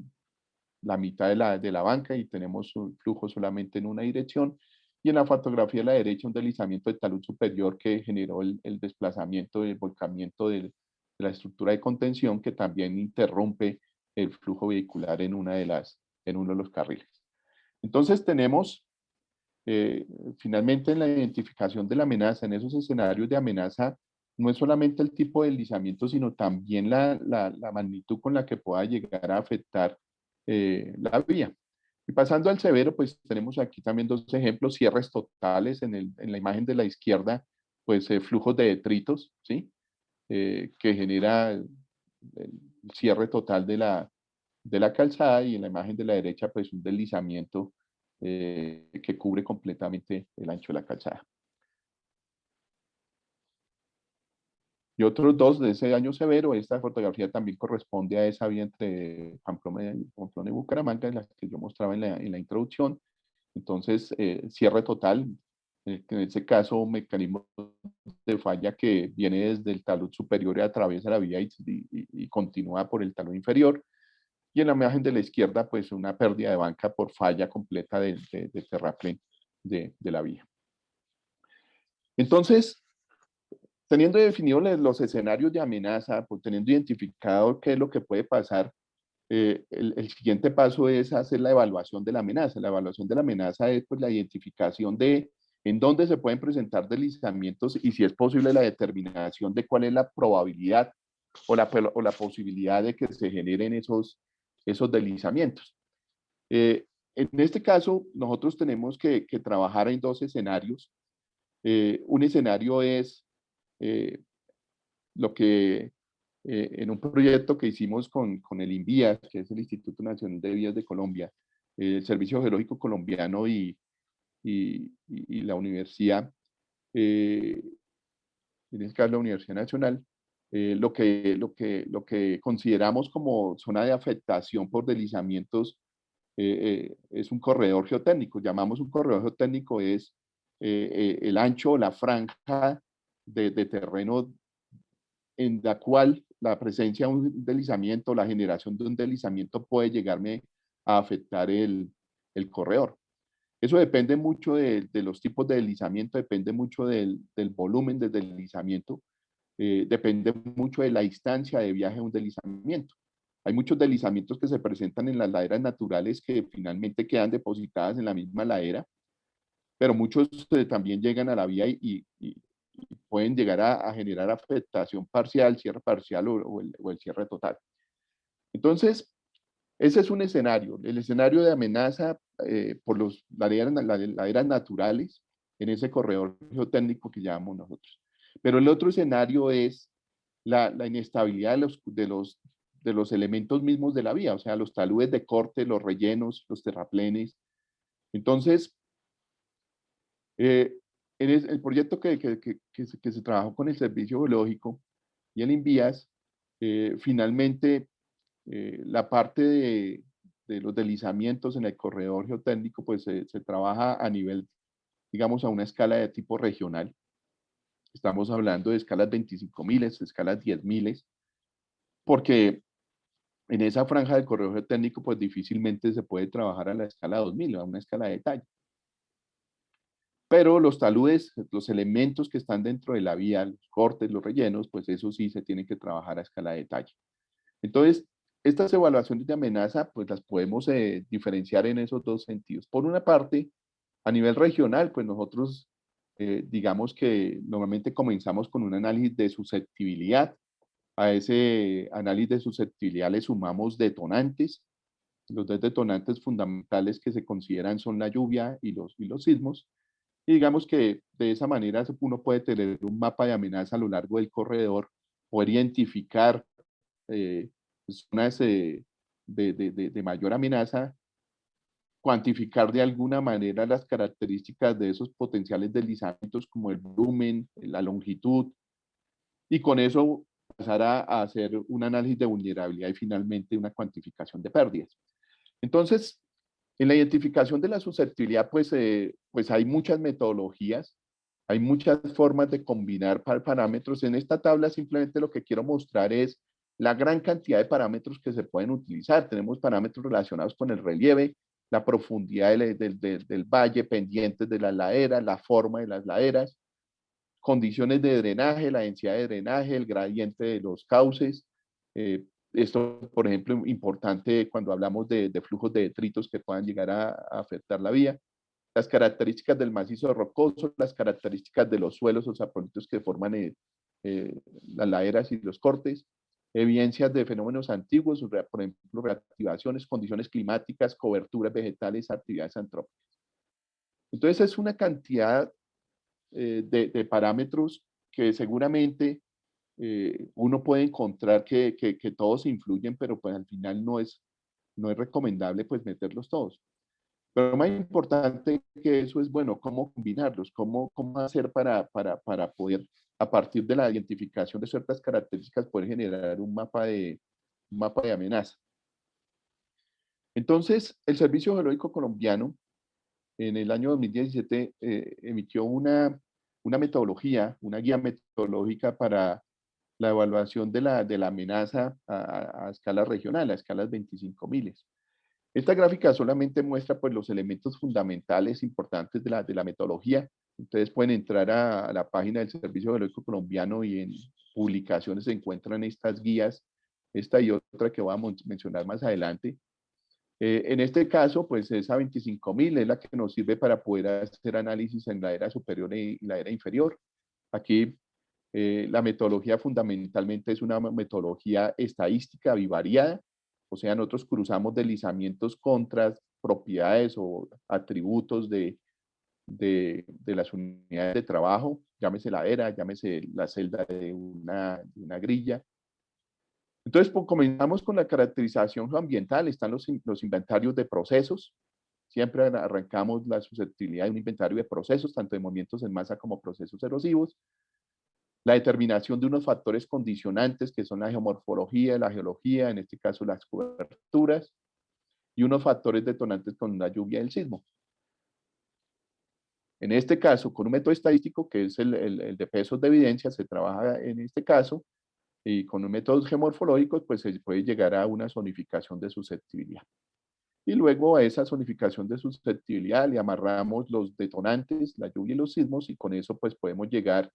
la mitad de la banca y tenemos un flujo solamente en una dirección. Y en la fotografía de la derecha, un deslizamiento de talud superior que generó el desplazamiento, el volcamiento de la estructura de contención, que también interrumpe el flujo vehicular en uno de los carriles. Entonces tenemos finalmente en la identificación de la amenaza, en esos escenarios de amenaza, no es solamente el tipo de deslizamiento, sino también la magnitud con la que pueda llegar a afectar la vía. Y pasando al severo, pues tenemos aquí también dos ejemplos: cierres totales en la imagen de la izquierda, pues flujos de detritos, ¿sí? Que genera el cierre total de la calzada, y en la imagen de la derecha, pues un deslizamiento que cubre completamente el ancho de la calzada. Y otros dos de ese daño severo, esta fotografía también corresponde a esa vía entre Pamplona y Bucaramanga, en la que yo mostraba en la introducción. Entonces, cierre total, en ese caso, un mecanismo de falla que viene desde el talud superior y atraviesa la vía y continúa por el talud inferior. Y en la imagen de la izquierda, pues una pérdida de banca por falla completa de terraplén de la vía. Entonces, teniendo definidos los escenarios de amenaza, pues teniendo identificado qué es lo que puede pasar, el siguiente paso es hacer la evaluación de la amenaza. La evaluación de la amenaza es pues, la identificación de en dónde se pueden presentar deslizamientos y, si es posible, la determinación de cuál es la probabilidad o la posibilidad de que se generen esos deslizamientos. En este caso, nosotros tenemos que trabajar en dos escenarios. Un escenario es lo que en un proyecto que hicimos con el INVIAS, que es el Instituto Nacional de Vías de Colombia, el Servicio Geológico Colombiano y la universidad, en este caso la Universidad Nacional, lo que consideramos como zona de afectación por deslizamientos es un corredor geotécnico. Llamamos un corredor geotécnico es el ancho o la franja de terreno en la cual la presencia de un deslizamiento, la generación de un deslizamiento puede llegarme a afectar el corredor. Eso depende mucho de los tipos de deslizamiento, depende mucho del volumen del deslizamiento, depende mucho de la distancia de viaje a un deslizamiento. Hay muchos deslizamientos que se presentan en las laderas naturales que finalmente quedan depositadas en la misma ladera, pero muchos también llegan a la vía y pueden llegar a generar afectación parcial, cierre parcial o el cierre total. Entonces, Ese es un escenario, el escenario de amenaza por las laderas naturales en ese corredor geotécnico que llamamos nosotros. Pero el otro escenario es la inestabilidad de los elementos mismos de la vía, o sea, los taludes de corte, los rellenos, los terraplenes. Entonces, en el proyecto que se trabajó con el Servicio Geológico y el INVIAS, finalmente la parte de los deslizamientos en el corredor geotécnico, pues se trabaja a nivel, digamos, a una escala de tipo regional. Estamos hablando de escalas 25.000, escalas 10.000, porque en esa franja del corredor geotécnico, pues difícilmente se puede trabajar a la escala 2.000, a una escala de detalle. Pero los taludes, los elementos que están dentro de la vía, los cortes, los rellenos, pues eso sí se tiene que trabajar a escala de detalle. Entonces, estas evaluaciones de amenaza, pues las podemos diferenciar en esos dos sentidos. Por una parte, a nivel regional, pues nosotros, digamos que normalmente comenzamos con un análisis de susceptibilidad. A ese análisis de susceptibilidad le sumamos detonantes. Los dos detonantes fundamentales que se consideran son la lluvia y los sismos. Y digamos que de esa manera uno puede tener un mapa de amenaza a lo largo del corredor, poder identificar zonas de mayor amenaza, cuantificar de alguna manera las características de esos potenciales deslizamientos como el volumen, la longitud, y con eso pasar a hacer un análisis de vulnerabilidad y finalmente una cuantificación de pérdidas. Entonces, en la identificación de la susceptibilidad, pues hay muchas metodologías, hay muchas formas de combinar parámetros. En esta tabla simplemente lo que quiero mostrar es la gran cantidad de parámetros que se pueden utilizar. Tenemos parámetros relacionados con el relieve, la profundidad del valle, pendientes de las laderas, la forma de las laderas, condiciones de drenaje, la densidad de drenaje, el gradiente de los cauces. Esto, por ejemplo, importante cuando hablamos de flujos de detritos que puedan llegar a afectar la vía. Las características del macizo rocoso, las características de los suelos o saprolitos que forman las laderas y los cortes, evidencias de fenómenos antiguos, por ejemplo, reactivaciones, condiciones climáticas, coberturas vegetales, actividades antrópicas. Entonces es una cantidad de parámetros que seguramente uno puede encontrar que todos influyen, pero pues al final no es recomendable pues meterlos todos. Pero lo más importante que eso es, bueno, cómo combinarlos, cómo hacer para poder, a partir de la identificación de ciertas características, poder generar un mapa de amenaza. Entonces, el Servicio Geológico Colombiano, en el año 2017, emitió una metodología, una guía metodológica para la evaluación de la amenaza a escala regional, a escalas 25.000. Esta gráfica solamente muestra pues, los elementos fundamentales importantes de la metodología. Ustedes pueden entrar a la página del Servicio Geológico Colombiano y en publicaciones se encuentran estas guías, esta y otra que voy a mencionar más adelante. En este caso, pues esa 25.000 es la que nos sirve para poder hacer análisis en la era superior y la era inferior. Aquí la metodología fundamentalmente es una metodología estadística bivariada, o sea, nosotros cruzamos deslizamientos contra propiedades o atributos de las unidades de trabajo, llámese la era, llámese la celda de una grilla. Entonces, pues, comenzamos con la caracterización ambiental, están los inventarios de procesos, siempre arrancamos la susceptibilidad de un inventario de procesos, tanto de movimientos en masa como procesos erosivos, la determinación de unos factores condicionantes que son la geomorfología, la geología, en este caso las coberturas, y unos factores detonantes con la lluvia y el sismo. En este caso, con un método estadístico, que es el de pesos de evidencia, se trabaja en este caso, y con un método geomorfológico, pues se puede llegar a una zonificación de susceptibilidad. Y luego a esa zonificación de susceptibilidad le amarramos los detonantes, la lluvia y los sismos, y con eso pues podemos llegar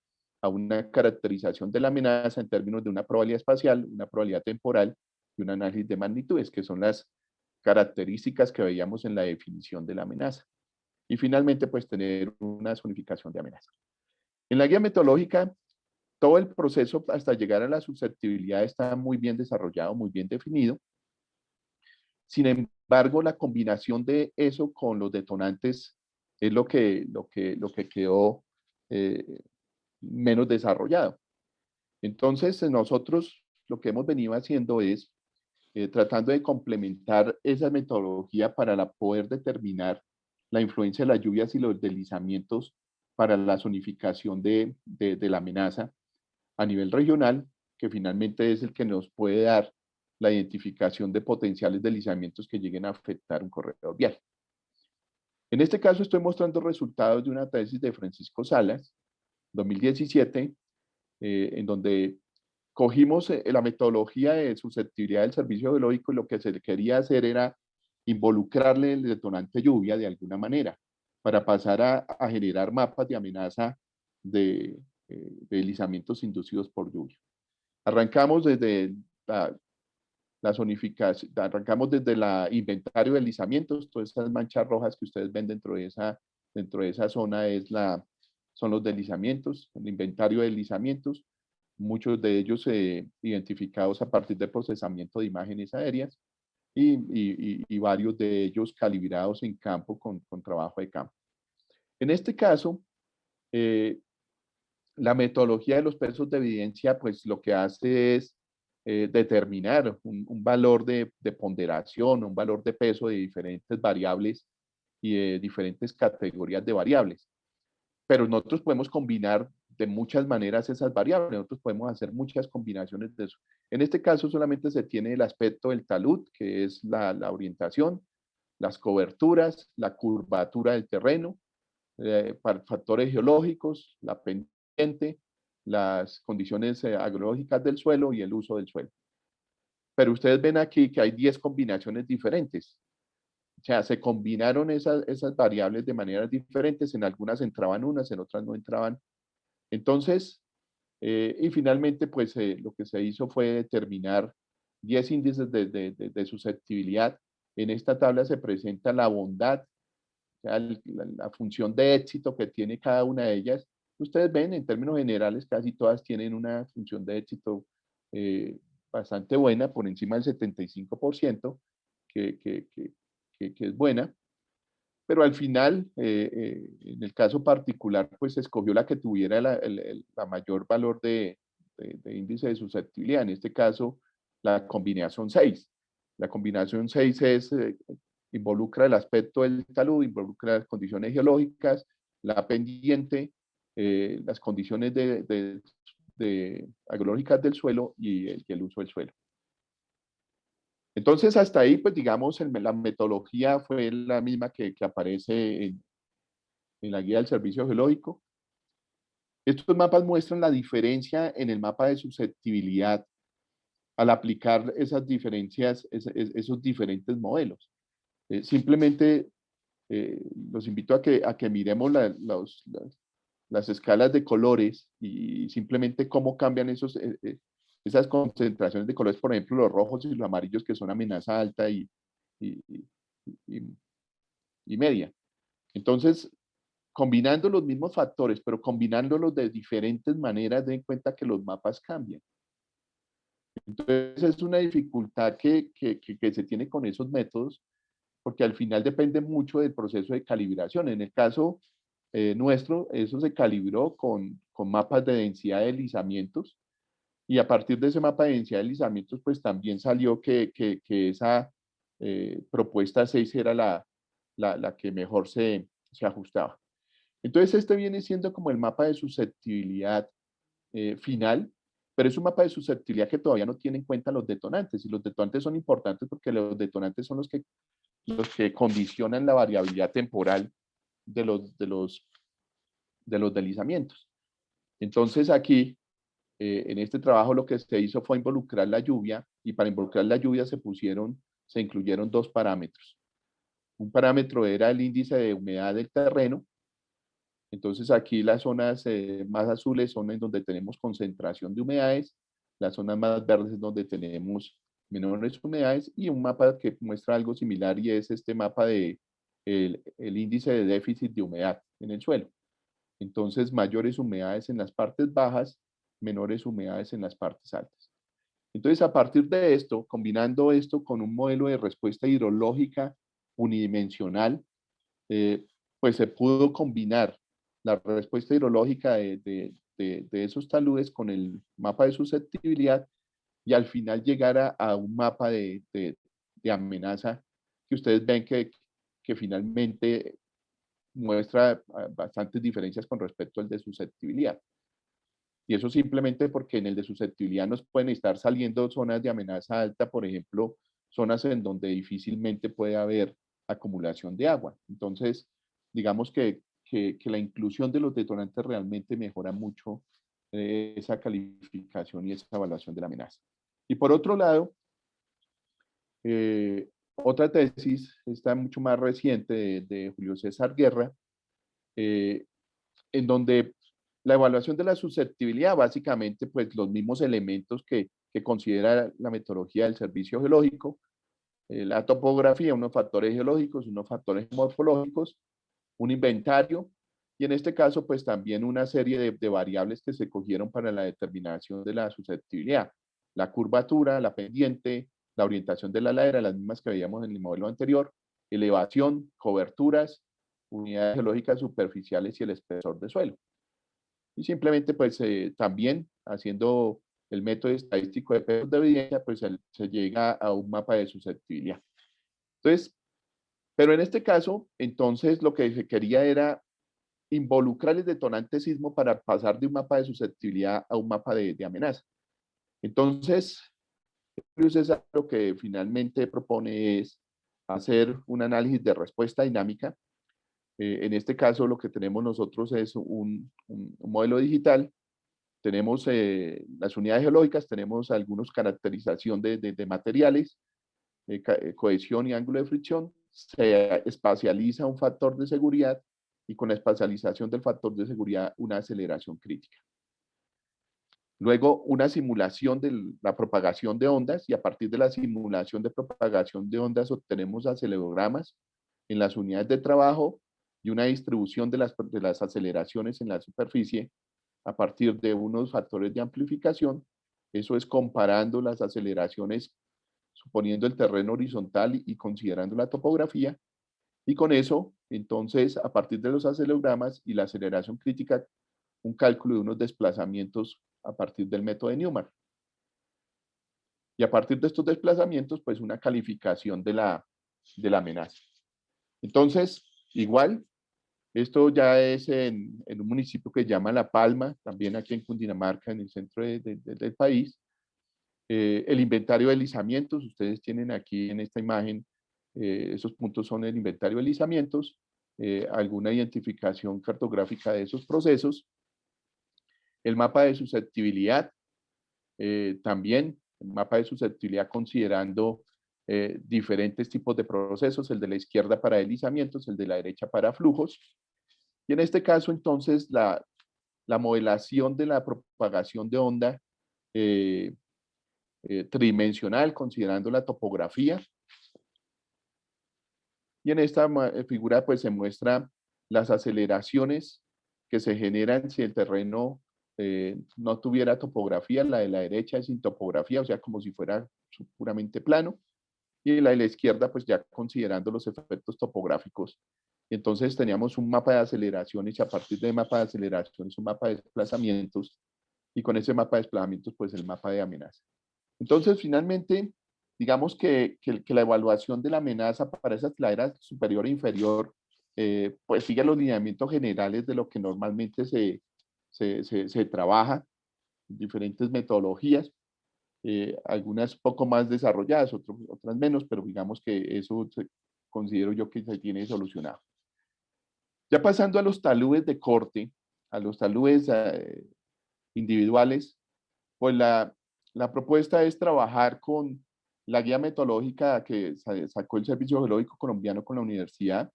a una caracterización de la amenaza en términos de una probabilidad espacial, una probabilidad temporal y un análisis de magnitudes, que son las características que veíamos en la definición de la amenaza. Y finalmente, pues tener una zonificación de amenaza. En la guía metodológica, todo el proceso hasta llegar a la susceptibilidad está muy bien desarrollado, muy bien definido. Sin embargo, la combinación de eso con los detonantes es lo que quedó menos desarrollado. Entonces, nosotros lo que hemos venido haciendo es tratando de complementar esa metodología para poder determinar la influencia de las lluvias y los deslizamientos para la zonificación de la amenaza a nivel regional, que finalmente es el que nos puede dar la identificación de potenciales deslizamientos que lleguen a afectar un corredor vial. En este caso estoy mostrando resultados de una tesis de Francisco Salas, 2017, en donde cogimos la metodología de susceptibilidad del servicio geológico y lo que se quería hacer era involucrarle el detonante lluvia de alguna manera para pasar a generar mapas de amenaza de deslizamientos inducidos por lluvia. Arrancamos desde la zonificación, arrancamos desde la inventario de deslizamientos, todas esas manchas rojas que ustedes ven dentro de esa zona son los deslizamientos, el inventario de deslizamientos, muchos de ellos identificados a partir del procesamiento de imágenes aéreas y varios de ellos calibrados en campo con trabajo de campo. En este caso, la metodología de los pesos de evidencia, pues lo que hace es determinar un valor de ponderación, un valor de peso de diferentes variables y de diferentes categorías de variables. Pero nosotros podemos combinar de muchas maneras esas variables, nosotros podemos hacer muchas combinaciones de eso. En este caso solamente se tiene el aspecto del talud, que es la orientación, las coberturas, la curvatura del terreno, factores geológicos, la pendiente, las condiciones agrológicas del suelo y el uso del suelo. Pero ustedes ven aquí que hay 10 combinaciones diferentes. O sea, se combinaron esas variables de maneras diferentes, en algunas entraban unas, en otras no entraban. Entonces, y finalmente, pues lo que se hizo fue determinar 10 índices de susceptibilidad. En esta tabla se presenta la bondad, o sea, la función de éxito que tiene cada una de ellas. Ustedes ven, en términos generales, casi todas tienen una función de éxito bastante buena, por encima del 75%, que es buena, pero al final, en el caso particular, pues se escogió la que tuviera la mayor valor de índice de susceptibilidad, en este caso, la combinación 6. La combinación 6 involucra el aspecto del talud, involucra las condiciones geológicas, la pendiente, las condiciones agrológicas del suelo y el uso del suelo. Entonces, hasta ahí, pues digamos, la metodología fue la misma que aparece en la guía del servicio geológico. Estos mapas muestran la diferencia en el mapa de susceptibilidad al aplicar esas diferencias, esos diferentes modelos. Simplemente los invito a que miremos las escalas de colores y simplemente cómo cambian esas concentraciones de colores, por ejemplo, los rojos y los amarillos, que son amenaza alta y media. Entonces, combinando los mismos factores, pero combinándolos de diferentes maneras, den cuenta que los mapas cambian. Entonces, es una dificultad que se tiene con esos métodos, porque al final depende mucho del proceso de calibración. En el caso nuestro, eso se calibró con mapas de densidad de deslizamientos, y a partir de ese mapa de densidad de deslizamientos, pues también salió que esa propuesta 6 era la que mejor se ajustaba. Entonces, este viene siendo como el mapa de susceptibilidad final, pero es un mapa de susceptibilidad que todavía no tiene en cuenta los detonantes, y los detonantes son importantes porque los detonantes son los que condicionan la variabilidad temporal de los deslizamientos. Entonces, aquí, en este trabajo, lo que se hizo fue involucrar la lluvia, y para involucrar la lluvia se incluyeron dos parámetros. Un parámetro era el índice de humedad del terreno. Entonces, aquí las zonas más azules son en donde tenemos concentración de humedades, las zonas más verdes es donde tenemos menores humedades, y un mapa que muestra algo similar, y es este mapa de el índice de déficit de humedad en el suelo. Entonces, mayores humedades en las partes bajas, menores humedades en las partes altas. Entonces, a partir de esto, combinando esto con un modelo de respuesta hidrológica unidimensional, pues se pudo combinar la respuesta hidrológica de esos taludes con el mapa de susceptibilidad y al final llegar a un mapa de amenaza que ustedes ven que finalmente muestra bastantes diferencias con respecto al de susceptibilidad. Y eso simplemente porque en el de susceptibilidad nos pueden estar saliendo zonas de amenaza alta, por ejemplo, zonas en donde difícilmente puede haber acumulación de agua. Entonces, digamos que la inclusión de los detonantes realmente mejora mucho esa calificación y esa evaluación de la amenaza. Y por otro lado, otra tesis, está mucho más reciente de Julio César Guerra, en donde la evaluación de la susceptibilidad, básicamente, pues los mismos elementos que considera la metodología del servicio geológico, la topografía, unos factores geológicos, unos factores morfológicos, un inventario, y en este caso, pues también una serie de variables que se cogieron para la determinación de la susceptibilidad. La curvatura, la pendiente, la orientación de la ladera, las mismas que veíamos en el modelo anterior, elevación, coberturas, unidades geológicas superficiales y el espesor de suelo. Y simplemente, pues también haciendo el método estadístico de pesos de evidencia, pues se llega a un mapa de susceptibilidad. Entonces, pero en este caso, entonces lo que se quería era involucrar el detonante sismo para pasar de un mapa de susceptibilidad a un mapa de amenaza. Entonces, Julio César lo que finalmente propone es hacer un análisis de respuesta dinámica. En este caso, lo que tenemos nosotros es un modelo digital. Tenemos las unidades geológicas, tenemos algunos caracterización de materiales, cohesión y ángulo de fricción. Se espacializa un factor de seguridad y con la espacialización del factor de seguridad una aceleración crítica. Luego, una simulación de la propagación de ondas y a partir de la simulación de propagación de ondas obtenemos acelerogramas en las unidades de trabajo y una distribución de las aceleraciones en la superficie a partir de unos factores de amplificación. Eso es comparando las aceleraciones, suponiendo el terreno horizontal y considerando la topografía. Y con eso, entonces, a partir de los acelerogramas y la aceleración crítica, un cálculo de unos desplazamientos a partir del método de Newmark. Y a partir de estos desplazamientos, pues una calificación de la amenaza. Entonces, igual, esto ya es en un municipio que se llama La Palma, también aquí en Cundinamarca, en el centro del país. El inventario de deslizamientos, ustedes tienen aquí en esta imagen, esos puntos son el inventario de deslizamientos, alguna identificación cartográfica de esos procesos. El mapa de susceptibilidad, también el mapa de susceptibilidad considerando diferentes tipos de procesos, el de la izquierda para deslizamientos, el de la derecha para flujos. Y en este caso, entonces, la modelación de la propagación de onda tridimensional, considerando la topografía. Y en esta figura, pues, se muestra las aceleraciones que se generan si el terreno no tuviera topografía. La de la derecha es sin topografía, o sea, como si fuera puramente plano. Y la de la izquierda, pues ya considerando los efectos topográficos. Entonces teníamos un mapa de aceleraciones y a partir del mapa de aceleraciones un mapa de desplazamientos y con ese mapa de desplazamientos pues el mapa de amenaza. Entonces finalmente digamos que la evaluación de la amenaza para esas laderas superior e inferior pues sigue los lineamientos generales de lo que normalmente se trabaja, diferentes metodologías, algunas poco más desarrolladas, otras menos, pero digamos que eso considero yo que se tiene solucionado. Ya pasando a los taludes de corte, a los taludes individuales, pues la propuesta es trabajar con la guía metodológica que sacó el Servicio Geológico Colombiano con la universidad.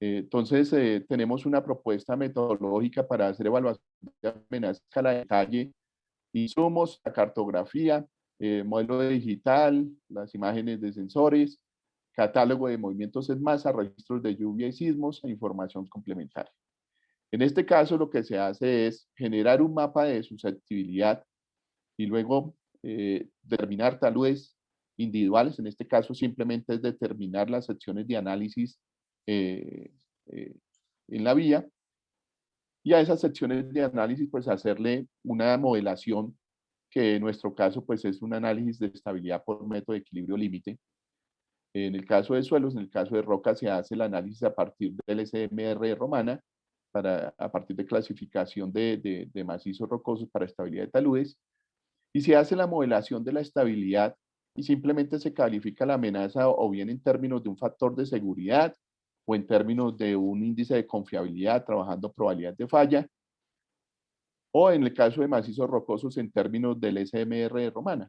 Entonces, tenemos una propuesta metodológica para hacer evaluación de amenazas a escala de detalle, insumos, la cartografía, modelo digital, las imágenes de sensores, catálogo de movimientos en masa, registros de lluvia y sismos e información complementaria. En este caso, lo que se hace es generar un mapa de susceptibilidad y luego determinar taludes individuales, en este caso simplemente es determinar las secciones de análisis en la vía, y a esas secciones de análisis pues hacerle una modelación que en nuestro caso pues es un análisis de estabilidad por método de equilibrio límite. En el caso de suelos, en el caso de rocas se hace el análisis a partir del SMR romana, a partir de clasificación de macizos rocosos para estabilidad de taludes, y se hace la modelación de la estabilidad y simplemente se califica la amenaza o bien en términos de un factor de seguridad o en términos de un índice de confiabilidad, trabajando probabilidad de falla, o en el caso de macizos rocosos en términos del SMR romana.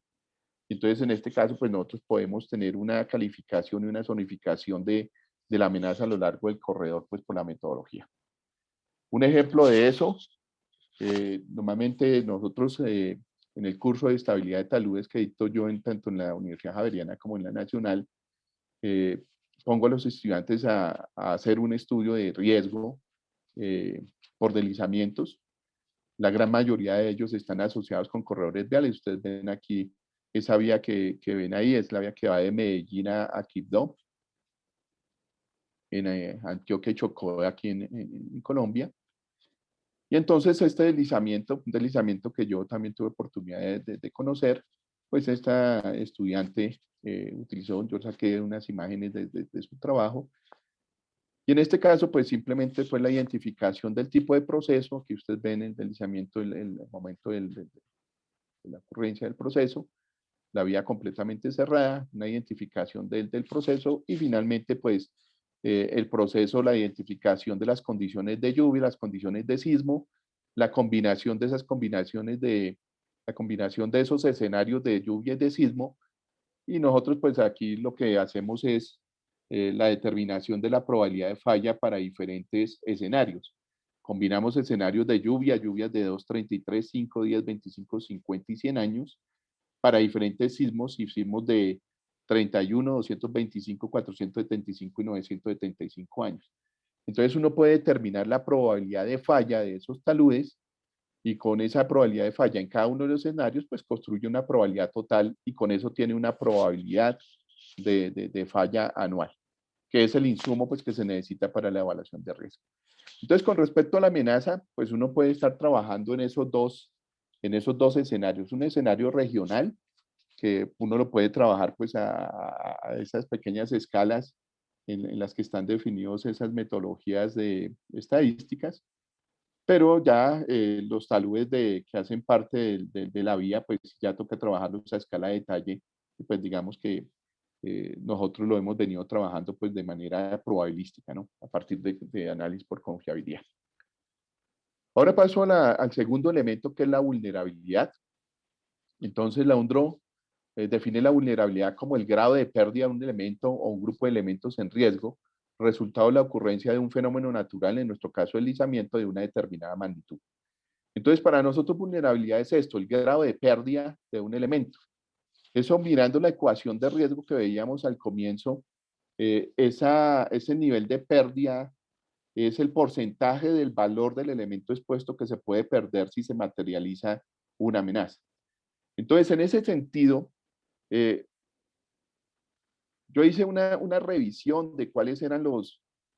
Entonces, en este caso, pues nosotros podemos tener una calificación y una zonificación de la amenaza a lo largo del corredor, pues por la metodología. Un ejemplo de eso, normalmente nosotros en el curso de estabilidad de taludes que dicto yo tanto en la Universidad Javeriana como en la Nacional, pongo a los estudiantes a hacer un estudio de riesgo por deslizamientos. La gran mayoría de ellos están asociados con corredores viales. Ustedes ven aquí, esa vía que ven ahí es la vía que va de Medellín a Quibdó, en Antioquia y Chocó, aquí en Colombia. Y entonces este deslizamiento, un deslizamiento que yo también tuve oportunidad de conocer, pues esta estudiante utilizó, yo saqué unas imágenes de su trabajo, y en este caso pues simplemente fue la identificación del tipo de proceso que ustedes ven en el deslizamiento, el momento de la ocurrencia del proceso, la vía completamente cerrada, una identificación del proceso y finalmente pues el proceso, la identificación de las condiciones de lluvia, las condiciones de sismo, la combinación de esas combinaciones la combinación de esos escenarios de lluvia y de sismo, y nosotros pues aquí lo que hacemos es la determinación de la probabilidad de falla para diferentes escenarios. Combinamos escenarios de lluvia, lluvias de 2, 33, 5, 10, 25, 50 y 100 años, para diferentes sismos y sismos de 31, 225, 475 y 975 años. Entonces uno puede determinar la probabilidad de falla de esos taludes y con esa probabilidad de falla en cada uno de los escenarios, pues construye una probabilidad total y con eso tiene una probabilidad de falla anual, que es el insumo pues, que se necesita para la evaluación de riesgo. Entonces, con respecto a la amenaza, pues uno puede estar trabajando en esos dos escenarios. Un escenario regional, que uno lo puede trabajar pues a esas pequeñas escalas en las que están definidos esas metodologías de estadísticas, pero ya los taludes que hacen parte de la vía, pues ya toca trabajarlos a escala de detalle, y pues digamos que nosotros lo hemos venido trabajando pues de manera probabilística, ¿no? A partir de análisis por confiabilidad. Ahora paso al segundo elemento, que es la vulnerabilidad. Entonces la UNDRO define la vulnerabilidad como el grado de pérdida de un elemento o un grupo de elementos en riesgo, resultado de la ocurrencia de un fenómeno natural, en nuestro caso el deslizamiento de una determinada magnitud. Entonces, para nosotros vulnerabilidad es esto, el grado de pérdida de un elemento. Eso mirando la ecuación de riesgo que veíamos al comienzo, ese nivel de pérdida es el porcentaje del valor del elemento expuesto que se puede perder si se materializa una amenaza. Entonces, en ese sentido, yo hice una revisión de cuáles eran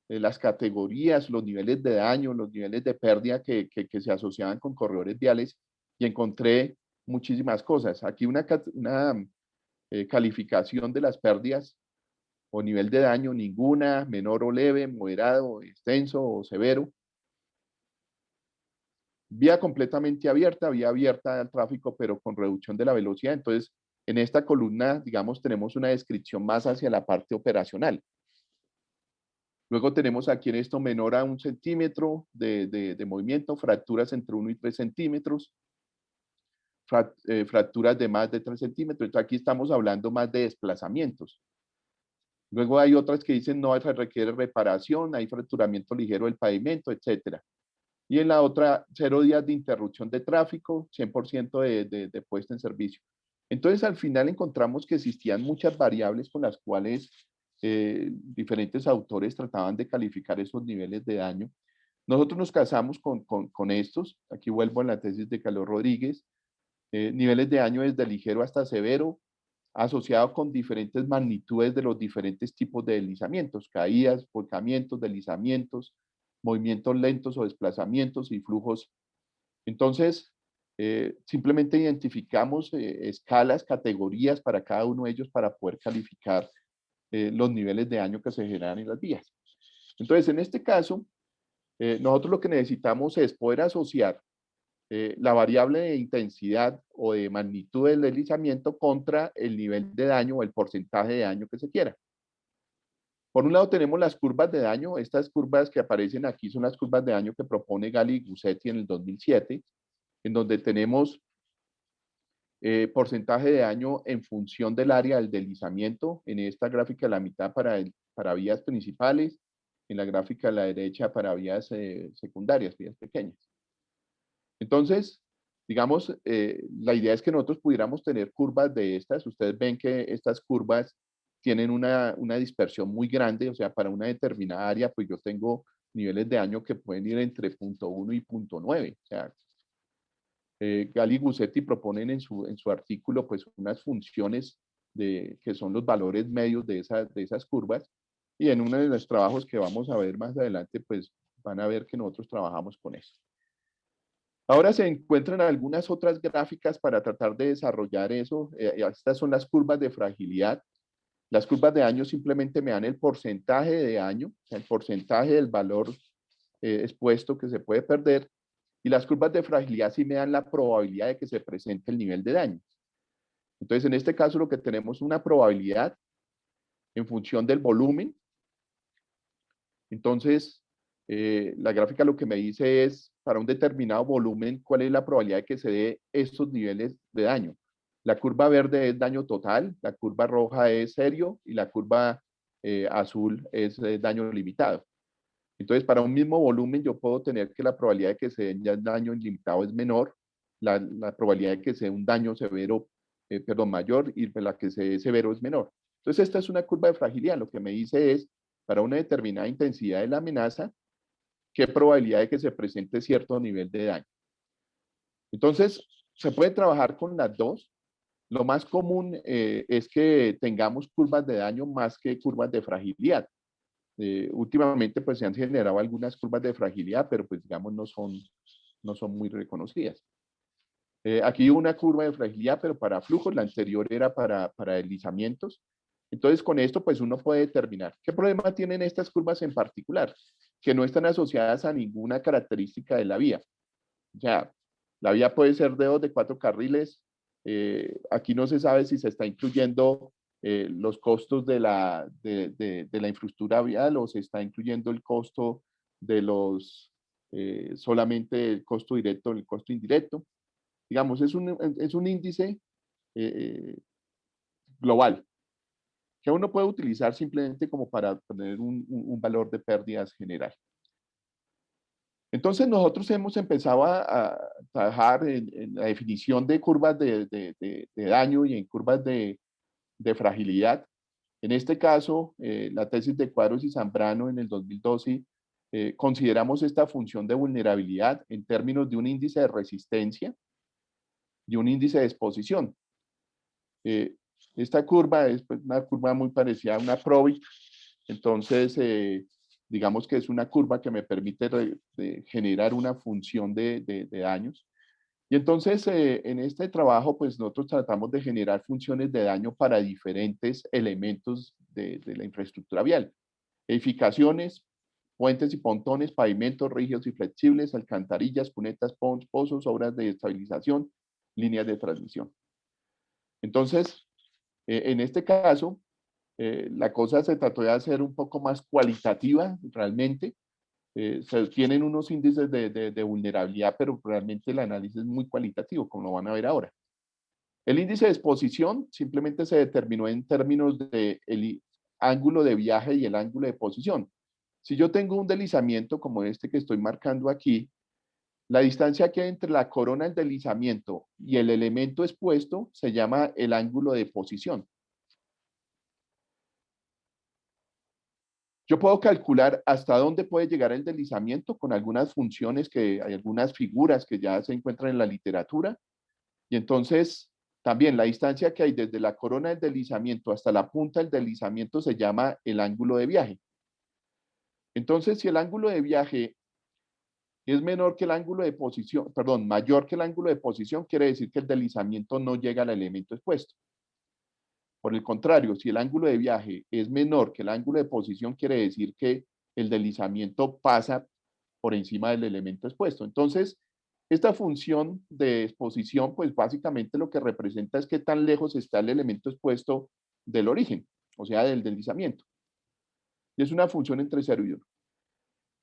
las categorías, los niveles de daño, los niveles de pérdida que se asociaban con corredores viales y encontré muchísimas cosas. Aquí una calificación de las pérdidas o nivel de daño, ninguna, menor o leve, moderado, extenso o severo. Vía completamente abierta, vía abierta al tráfico, pero con reducción de la velocidad. Entonces, en esta columna, digamos, tenemos una descripción más hacia la parte operacional. Luego tenemos aquí en esto menor a 1 centímetro de movimiento, fracturas entre 1 y 3 centímetros, fracturas de más de 3 centímetros. Entonces, aquí estamos hablando más de desplazamientos. Luego hay otras que dicen no se requiere reparación, hay fracturamiento ligero del pavimento, etcétera. Y en la otra, 0 días de interrupción de tráfico, 100% de puesta en servicio. Entonces, al final encontramos que existían muchas variables con las cuales diferentes autores trataban de calificar esos niveles de daño. Nosotros nos casamos con estos. Aquí vuelvo a la tesis de Carlos Rodríguez. niveles de daño desde ligero hasta severo, asociado con diferentes magnitudes de los diferentes tipos de deslizamientos, caídas, volcamientos, deslizamientos, movimientos lentos o desplazamientos y flujos. Entonces, simplemente identificamos escalas, categorías para cada uno de ellos para poder calificar los niveles de daño que se generan en las vías. Entonces, en este caso, nosotros lo que necesitamos es poder asociar la variable de intensidad o de magnitud del deslizamiento contra el nivel de daño o el porcentaje de daño que se quiera. Por un lado tenemos las curvas de daño. Estas curvas que aparecen aquí son las curvas de daño que propone Gali y Gussetti en el 2007, en donde tenemos porcentaje de daño en función del área del deslizamiento. En esta gráfica la mitad para vías principales, en la gráfica a la derecha para vías secundarias, vías pequeñas. Entonces, digamos, la idea es que nosotros pudiéramos tener curvas de estas. Ustedes ven que estas curvas tienen una dispersión muy grande, o sea, para una determinada área, pues yo tengo niveles de daño que pueden ir entre 0.1 y 0.9. O sea, Gali y Gussetti proponen en su artículo pues unas funciones que son los valores medios de esas curvas, y en uno de los trabajos que vamos a ver más adelante, pues van a ver que nosotros trabajamos con eso. Ahora se encuentran algunas otras gráficas para tratar de desarrollar eso. Estas son las curvas de fragilidad. Las curvas de daño simplemente me dan el porcentaje de daño, o sea, el porcentaje del valor expuesto que se puede perder. Y las curvas de fragilidad sí me dan la probabilidad de que se presente el nivel de daño. Entonces, en este caso lo que tenemos es una probabilidad en función del volumen. Entonces, la gráfica lo que me dice es, para un determinado volumen, cuál es la probabilidad de que se dé estos niveles de daño. La curva verde es daño total, la curva roja es serio y la curva azul es daño limitado. Entonces, para un mismo volumen, yo puedo tener que la probabilidad de que se dé daño limitado es menor, la probabilidad de que se dé un daño severo, mayor, y la que se dé severo es menor. Entonces, esta es una curva de fragilidad. Lo que me dice es, para una determinada intensidad de la amenaza, qué probabilidad de que se presente cierto nivel de daño. Entonces, se puede trabajar con las dos. Lo más común es que tengamos curvas de daño más que curvas de fragilidad. Últimamente pues se han generado algunas curvas de fragilidad, pero pues digamos no son muy reconocidas. Aquí una curva de fragilidad, pero para flujos, la anterior era para deslizamientos. Entonces con esto pues uno puede determinar qué problema tienen estas curvas en particular, que no están asociadas a ninguna característica de la vía. O sea, la vía puede ser de 2, de 4 carriles. Aquí no se sabe si se está incluyendo los costos de la infraestructura vial o se está incluyendo el costo de solamente el costo directo o el costo indirecto. Digamos, es un índice global que uno puede utilizar simplemente como para tener un valor de pérdidas general. Entonces nosotros hemos empezado a trabajar en la definición de curvas de daño y en curvas de fragilidad. En este caso, la tesis de Cuadros y Zambrano en el 2012, consideramos esta función de vulnerabilidad en términos de un índice de resistencia y un índice de exposición. Esta curva es pues, una curva muy parecida a una Probit. Entonces, digamos que es una curva que me permite generar una función de daños. Y entonces, en este trabajo, pues nosotros tratamos de generar funciones de daño para diferentes elementos de la infraestructura vial. Edificaciones, puentes y pontones, pavimentos rígidos y flexibles, alcantarillas, cunetas, pozos, obras de estabilización, líneas de transmisión. Entonces, en este caso, la cosa se trató de hacer un poco más cualitativa realmente. Se tienen unos índices de vulnerabilidad, pero realmente el análisis es muy cualitativo, como lo van a ver ahora. El índice de exposición simplemente se determinó en términos del ángulo de viaje y el ángulo de posición. Si yo tengo un deslizamiento como este que estoy marcando aquí, la distancia que hay entre la corona del deslizamiento y el elemento expuesto se llama el ángulo de posición. Yo puedo calcular hasta dónde puede llegar el deslizamiento con algunas funciones hay algunas figuras que ya se encuentran en la literatura. Y entonces, también la distancia que hay desde la corona del deslizamiento hasta la punta del deslizamiento se llama el ángulo de viaje. Entonces, si el ángulo de viaje es menor que el ángulo de posición, perdón, mayor que el ángulo de posición, quiere decir que el deslizamiento no llega al elemento expuesto. Por el contrario, si el ángulo de viaje es menor que el ángulo de posición, quiere decir que el deslizamiento pasa por encima del elemento expuesto. Entonces, esta función de exposición, pues básicamente lo que representa es qué tan lejos está el elemento expuesto del origen, o sea, del deslizamiento. Y es una función entre 0 y 1.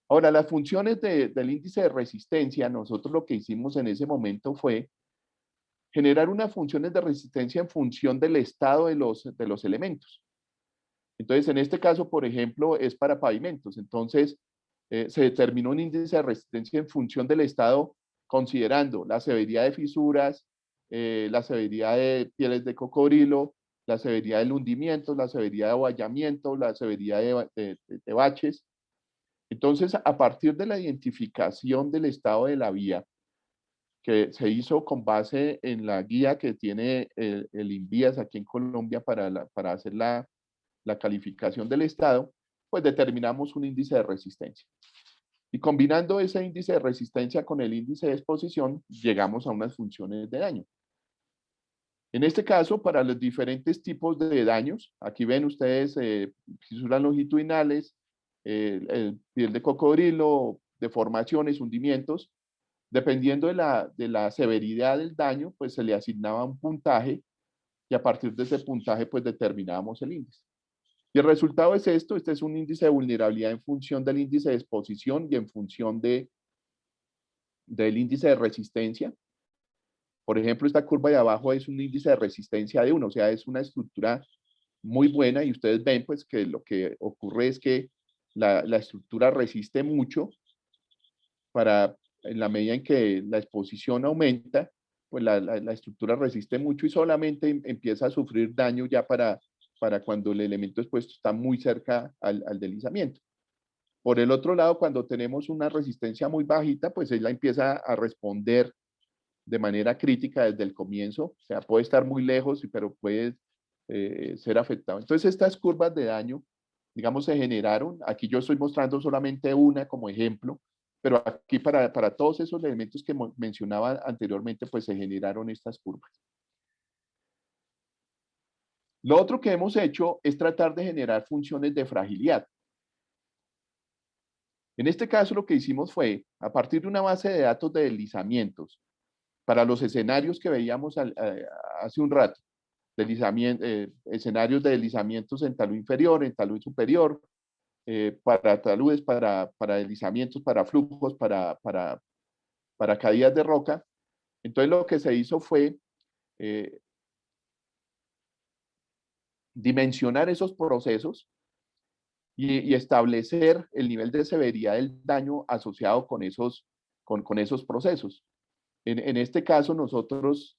Ahora, las funciones del índice de resistencia, nosotros lo que hicimos en ese momento fue generar unas funciones de resistencia en función del estado de los elementos. Entonces, en este caso, por ejemplo, es para pavimentos. Entonces, se determinó un índice de resistencia en función del estado, considerando la severidad de fisuras, la severidad de pieles de cocodrilo, la severidad del hundimiento, la severidad de avallamiento, la severidad de baches. Entonces, a partir de la identificación del estado de la vía, que se hizo con base en la guía que tiene el INVIAS aquí en Colombia para hacer la calificación del estado, pues determinamos un índice de resistencia. Y combinando ese índice de resistencia con el índice de exposición, llegamos a unas funciones de daño. En este caso, para los diferentes tipos de daños, aquí ven ustedes fisuras longitudinales, piel de cocodrilo, deformaciones, hundimientos. Dependiendo de la severidad del daño, pues se le asignaba un puntaje y a partir de ese puntaje, pues determinábamos el índice. Y el resultado es esto, este es un índice de vulnerabilidad en función del índice de exposición y en función del índice de resistencia. Por ejemplo, esta curva de abajo es un índice de resistencia de 1, o sea, es una estructura muy buena y ustedes ven pues que lo que ocurre es que la estructura resiste mucho en la medida en que la exposición aumenta, pues la estructura resiste mucho y solamente empieza a sufrir daño ya para cuando el elemento expuesto está muy cerca al deslizamiento. Por el otro lado, cuando tenemos una resistencia muy bajita, pues ella empieza a responder de manera crítica desde el comienzo, o sea, puede estar muy lejos, pero puede ser afectado. Entonces, estas curvas de daño, digamos, se generaron. Aquí yo estoy mostrando solamente una como ejemplo, pero aquí para todos esos elementos que mencionaba anteriormente, pues se generaron estas curvas. Lo otro que hemos hecho es tratar de generar funciones de fragilidad. En este caso, lo que hicimos fue, a partir de una base de datos de deslizamientos, para los escenarios que veíamos hace un rato, escenarios de deslizamientos en talud inferior, en talud superior, para taludes, para deslizamientos, para flujos, para caídas de roca. Entonces lo que se hizo fue dimensionar esos procesos y establecer el nivel de severidad del daño asociado con esos procesos. En este caso nosotros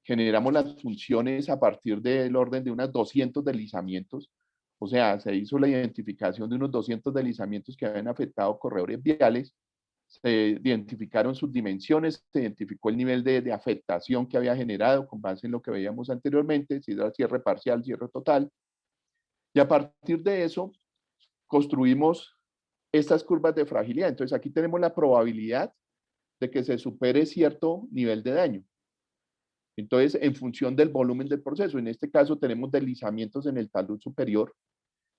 generamos las funciones a partir del orden de unos 200 deslizamientos. O sea, se hizo la identificación de unos 200 deslizamientos que habían afectado corredores viales, se identificaron sus dimensiones, se identificó el nivel de afectación que había generado con base en lo que veíamos anteriormente, si era cierre parcial, cierre total. Y a partir de eso, construimos estas curvas de fragilidad. Entonces, aquí tenemos la probabilidad de que se supere cierto nivel de daño. Entonces, en función del volumen del proceso, en este caso tenemos deslizamientos en el talud superior,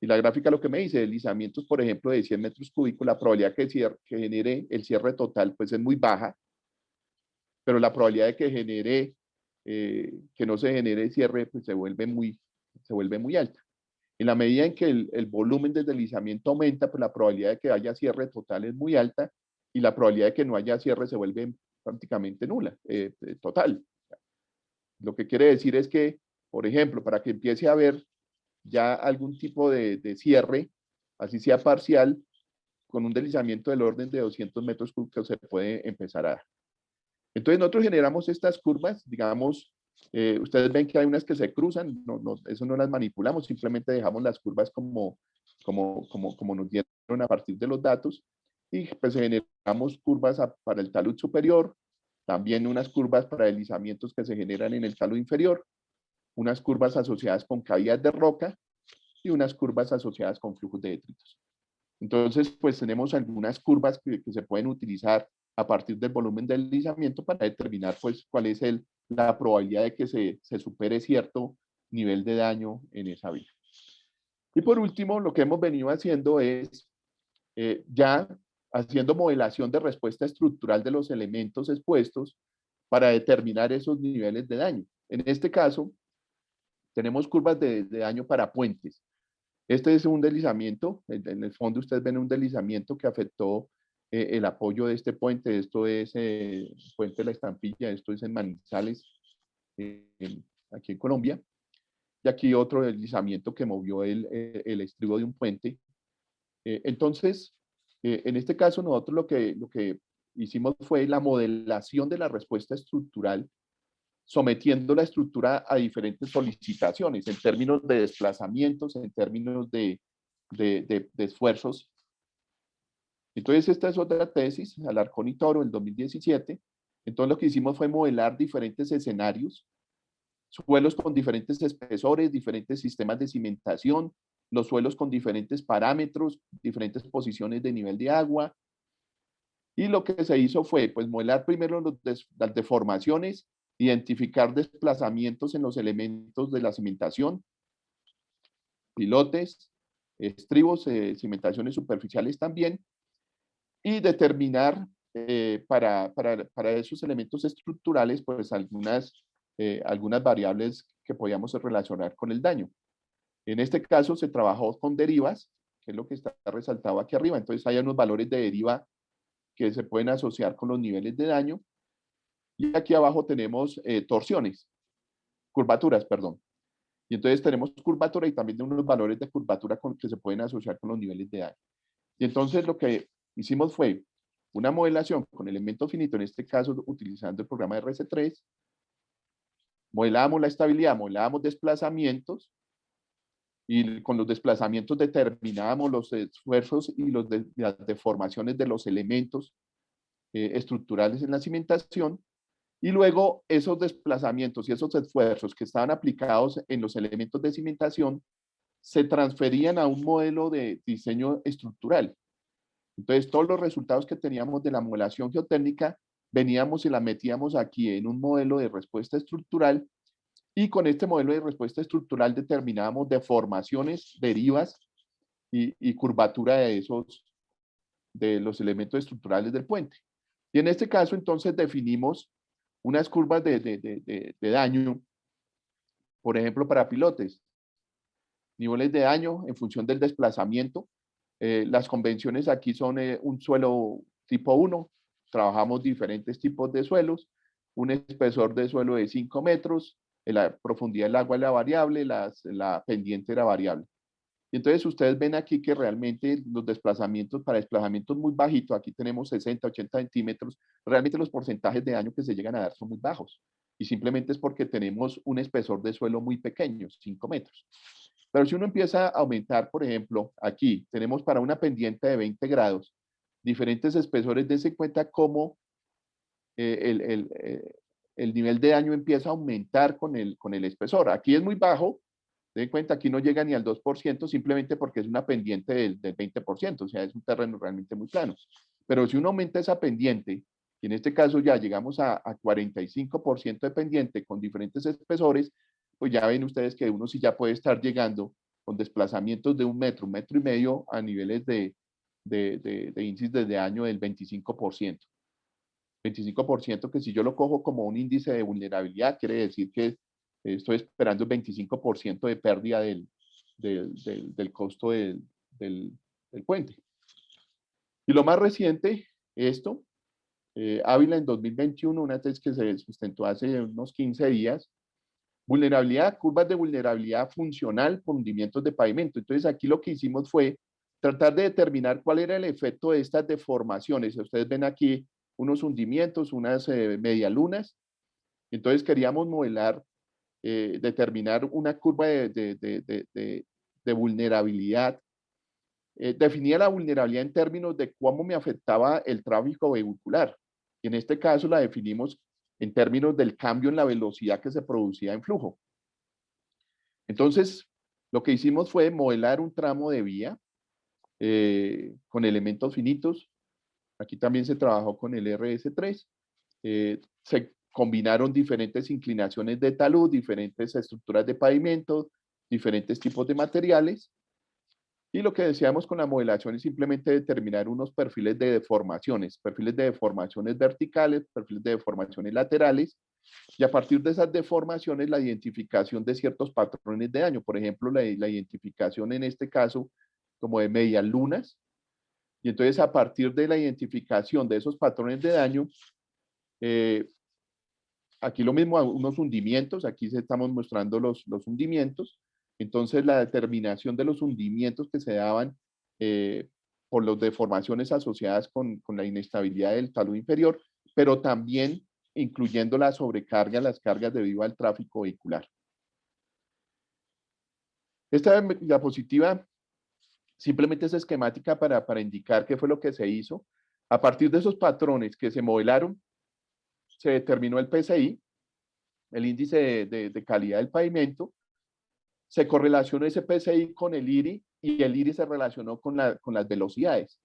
y la gráfica lo que me dice, deslizamientos, por ejemplo, de 100 metros cúbicos, la probabilidad que genere el cierre total, pues es muy baja, pero la probabilidad de que genere, que no se genere cierre, pues se vuelve muy alta. En la medida en que el volumen del deslizamiento aumenta, pues la probabilidad de que haya cierre total es muy alta, y la probabilidad de que no haya cierre se vuelve prácticamente nula, total. Lo que quiere decir es que, por ejemplo, para que empiece a haber ya algún tipo de cierre, así sea parcial, con un deslizamiento del orden de 200 metros cúbicos se puede empezar a dar. Entonces nosotros generamos estas curvas, digamos, ustedes ven que hay unas que se cruzan, eso no las manipulamos, simplemente dejamos las curvas como nos dieron a partir de los datos, y pues generamos curvas para el talud superior, también unas curvas para deslizamientos que se generan en el talud inferior, unas curvas asociadas con caídas de roca y unas curvas asociadas con flujos de detritos. Entonces, pues tenemos algunas curvas que se pueden utilizar a partir del volumen del deslizamiento para determinar pues cuál es la probabilidad de que se supere cierto nivel de daño en esa vía. Y por último, lo que hemos venido haciendo es ya haciendo modelación de respuesta estructural de los elementos expuestos para determinar esos niveles de daño. En este caso, tenemos curvas de daño para puentes. Este es un deslizamiento, en el fondo ustedes ven un deslizamiento que afectó el apoyo de este puente. Esto es Puente de la Estampilla, esto es en Manizales, aquí en Colombia. Y aquí otro deslizamiento que movió el estribo de un puente. Entonces, en este caso nosotros lo que hicimos fue la modelación de la respuesta estructural, sometiendo la estructura a diferentes solicitaciones en términos de desplazamientos, en términos de esfuerzos. Entonces, esta es otra tesis, Alarcón y Toro, en 2017. Entonces, lo que hicimos fue modelar diferentes escenarios, suelos con diferentes espesores, diferentes sistemas de cimentación, los suelos con diferentes parámetros, diferentes posiciones de nivel de agua. Y lo que se hizo fue, pues, modelar primero las deformaciones, identificar desplazamientos en los elementos de la cimentación, pilotes, estribos, cimentaciones superficiales también, y determinar para esos elementos estructurales, pues algunas variables que podíamos relacionar con el daño. En este caso se trabajó con derivas, que es lo que está resaltado aquí arriba. Entonces hay unos valores de deriva que se pueden asociar con los niveles de daño. Y aquí abajo tenemos torsiones, curvaturas, perdón. Y entonces tenemos curvatura y también unos valores de curvatura que se pueden asociar con los niveles de daño. Y entonces lo que hicimos fue una modelación con elementos finitos, en este caso utilizando el programa RC3, modelábamos la estabilidad, modelábamos desplazamientos, y con los desplazamientos determinábamos los esfuerzos y las deformaciones de los elementos estructurales en la cimentación, y luego esos desplazamientos y esos esfuerzos que estaban aplicados en los elementos de cimentación se transferían a un modelo de diseño estructural. Entonces, todos los resultados que teníamos de la modelación geotécnica, veníamos y la metíamos aquí en un modelo de respuesta estructural, y con este modelo de respuesta estructural determinábamos deformaciones, derivas y curvatura de los elementos estructurales del puente. Y en este caso, entonces, definimos unas curvas de daño, por ejemplo, para pilotes, niveles de daño en función del desplazamiento. Las convenciones aquí son un suelo tipo 1, trabajamos diferentes tipos de suelos, un espesor de suelo de 5 metros, la profundidad del agua era variable, la pendiente era variable. Y entonces ustedes ven aquí que realmente los desplazamientos, para desplazamientos muy bajitos, aquí tenemos 60, 80 centímetros, realmente los porcentajes de daño que se llegan a dar son muy bajos. Y simplemente es porque tenemos un espesor de suelo muy pequeño, 5 metros. Pero si uno empieza a aumentar, por ejemplo, aquí tenemos para una pendiente de 20 grados, diferentes espesores, dense cuenta cómo el nivel de daño empieza a aumentar con el espesor. Aquí es muy bajo, den cuenta, aquí no llega ni al 2%, simplemente porque es una pendiente del 20%, o sea, es un terreno realmente muy plano. Pero si uno aumenta esa pendiente, y en este caso ya llegamos a 45% de pendiente con diferentes espesores, pues ya ven ustedes que uno sí ya puede estar llegando con desplazamientos de 1 metro, 1,5 metros a niveles de índices de daño del 25%. 25% que si yo lo cojo como un índice de vulnerabilidad, quiere decir que estoy esperando el 25% de pérdida del costo del puente. Y lo más reciente, esto, Ávila en 2021, una tesis que se sustentó hace unos 15 días, vulnerabilidad, curvas de vulnerabilidad funcional por hundimientos de pavimento. Entonces aquí lo que hicimos fue tratar de determinar cuál era el efecto de estas deformaciones. Ustedes ven aquí unos hundimientos, unas medialunas. Entonces queríamos modelar, determinar una curva de vulnerabilidad. Definía la vulnerabilidad en términos de cómo me afectaba el tráfico vehicular. Y en este caso la definimos en términos del cambio en la velocidad que se producía en flujo. Entonces, lo que hicimos fue modelar un tramo de vía con elementos finitos. Aquí también se trabajó con el RS3. Se combinaron diferentes inclinaciones de talud, diferentes estructuras de pavimento, diferentes tipos de materiales. Y lo que deseamos con la modelación es simplemente determinar unos perfiles de deformaciones verticales, perfiles de deformaciones laterales, y a partir de esas deformaciones la identificación de ciertos patrones de daño. Por ejemplo, la identificación en este caso como de medias lunas. Y entonces a partir de la identificación de esos patrones de daño, aquí lo mismo, unos hundimientos, aquí estamos mostrando los hundimientos. Entonces la determinación de los hundimientos que se daban por las deformaciones asociadas con la inestabilidad del talud inferior, pero también incluyendo la sobrecarga, las cargas debido al tráfico vehicular. Esta diapositiva simplemente es esquemática para indicar qué fue lo que se hizo. A partir de esos patrones que se modelaron, se determinó el PCI, el índice de calidad del pavimento, se correlacionó ese PCI con el IRI y el IRI se relacionó con las velocidades.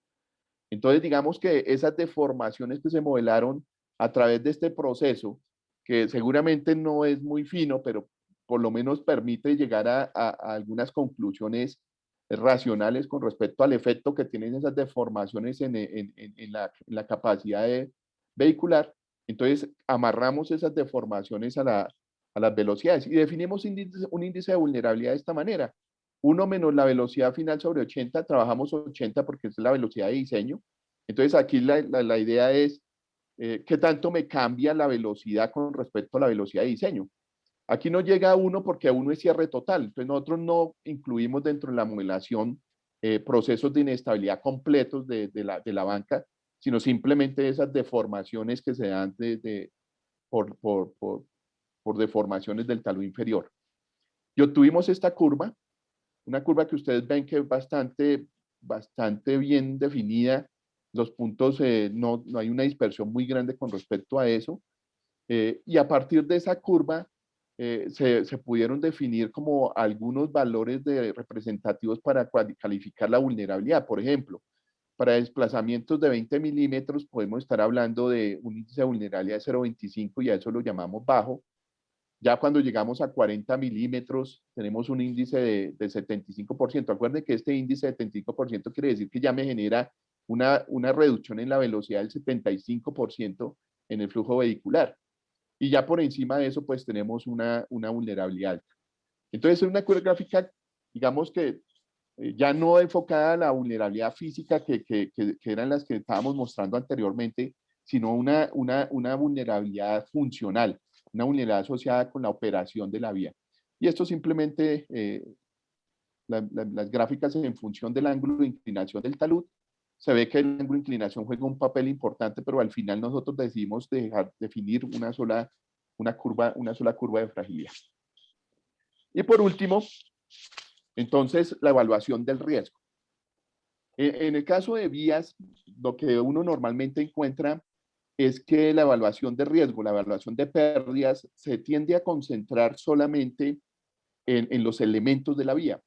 Entonces, digamos que esas deformaciones que se modelaron a través de este proceso, que seguramente no es muy fino, pero por lo menos permite llegar a algunas conclusiones racionales con respecto al efecto que tienen esas deformaciones en la capacidad vehicular. Entonces, amarramos esas deformaciones a las velocidades y definimos un índice de vulnerabilidad de esta manera. 1 menos la velocidad final sobre 80, trabajamos 80 porque es la velocidad de diseño. Entonces aquí la idea es qué tanto me cambia la velocidad con respecto a la velocidad de diseño. Aquí no llega a 1 porque 1 es cierre total. Entonces nosotros no incluimos dentro de la modelación procesos de inestabilidad completos de la banca, sino simplemente esas deformaciones que se dan por deformaciones del talud inferior. Y obtuvimos esta curva, una curva que ustedes ven que es bastante bien definida. Los puntos, no hay una dispersión muy grande con respecto a eso. Y a partir de esa curva se pudieron definir como algunos valores representativos para calificar la vulnerabilidad. Por ejemplo, para desplazamientos de 20 milímetros podemos estar hablando de un índice de vulnerabilidad de 0,25 y a eso lo llamamos bajo. Ya cuando llegamos a 40 milímetros tenemos un índice de 75%. Acuérdense que este índice de 75% quiere decir que ya me genera una reducción en la velocidad del 75% en el flujo vehicular. Y ya por encima de eso, pues tenemos una vulnerabilidad alta. Entonces, es una curva gráfica, digamos que ya no enfocada a la vulnerabilidad física que eran las que estábamos mostrando anteriormente, sino una vulnerabilidad funcional, una vulnerabilidad asociada con la operación de la vía. Y esto simplemente, las gráficas en función del ángulo de inclinación del talud, se ve que el ángulo de inclinación juega un papel importante, pero al final nosotros decidimos definir una sola curva de fragilidad. Y por último, entonces, la evaluación del riesgo. En el caso de vías, lo que uno normalmente encuentra es que la evaluación de riesgo, la evaluación de pérdidas, se tiende a concentrar solamente en los elementos de la vía.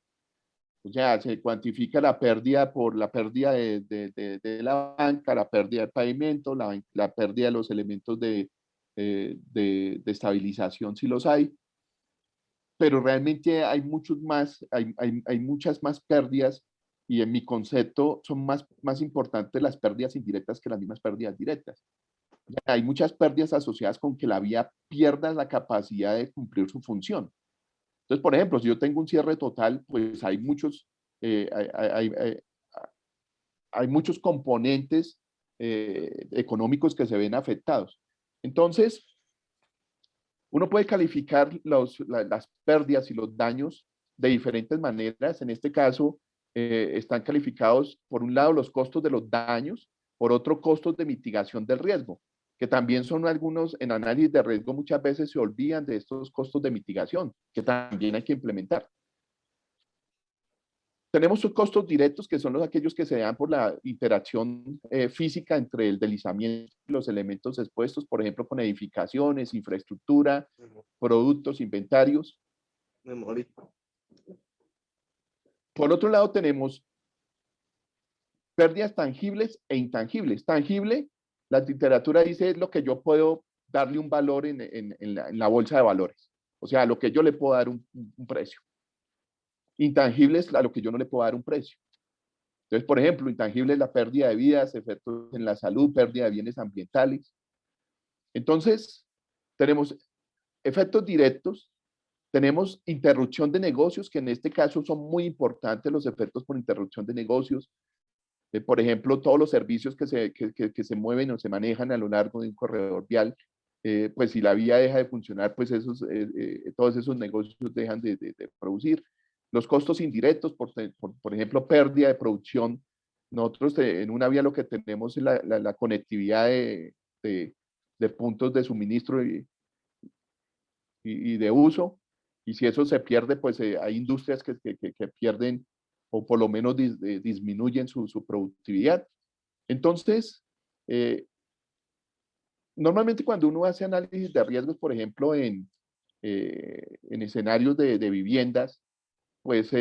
O sea, se cuantifica la pérdida por la pérdida de la banca, la pérdida del pavimento, la pérdida de los elementos de estabilización si los hay, pero realmente hay muchas más pérdidas y en mi concepto son más importantes las pérdidas indirectas que las mismas pérdidas directas. Hay muchas pérdidas asociadas con que la vía pierda la capacidad de cumplir su función. Entonces, por ejemplo, si yo tengo un cierre total, pues hay muchos componentes económicos que se ven afectados. Entonces, uno puede calificar las pérdidas y los daños de diferentes maneras. En este caso, están calificados, por un lado, los costos de los daños, por otro, costos de mitigación del riesgo, que también son algunos, en análisis de riesgo muchas veces se olvidan de estos costos de mitigación, que también hay que implementar. Tenemos sus costos directos, que son aquellos que se dan por la interacción física entre el deslizamiento y los elementos expuestos, por ejemplo, con edificaciones, infraestructura, productos, inventarios. Por otro lado, tenemos pérdidas tangibles e intangibles. Tangible, la literatura dice, es lo que yo puedo darle un valor en la bolsa de valores. O sea, lo que yo le puedo dar un precio. Intangible es a lo que yo no le puedo dar un precio. Entonces, por ejemplo, intangible es la pérdida de vidas, efectos en la salud, pérdida de bienes ambientales. Entonces, tenemos efectos directos, tenemos interrupción de negocios, que en este caso son muy importantes los efectos por interrupción de negocios. Por ejemplo, todos los servicios que se mueven o se manejan a lo largo de un corredor vial, pues si la vía deja de funcionar, pues todos esos negocios dejan de producir. Los costos indirectos, por ejemplo, pérdida de producción. Nosotros en una vía lo que tenemos es la conectividad de puntos de suministro y de uso, y si eso se pierde, pues hay industrias que pierden o por lo menos disminuyen su productividad. Entonces, normalmente cuando uno hace análisis de riesgos, por ejemplo, en escenarios de viviendas, pues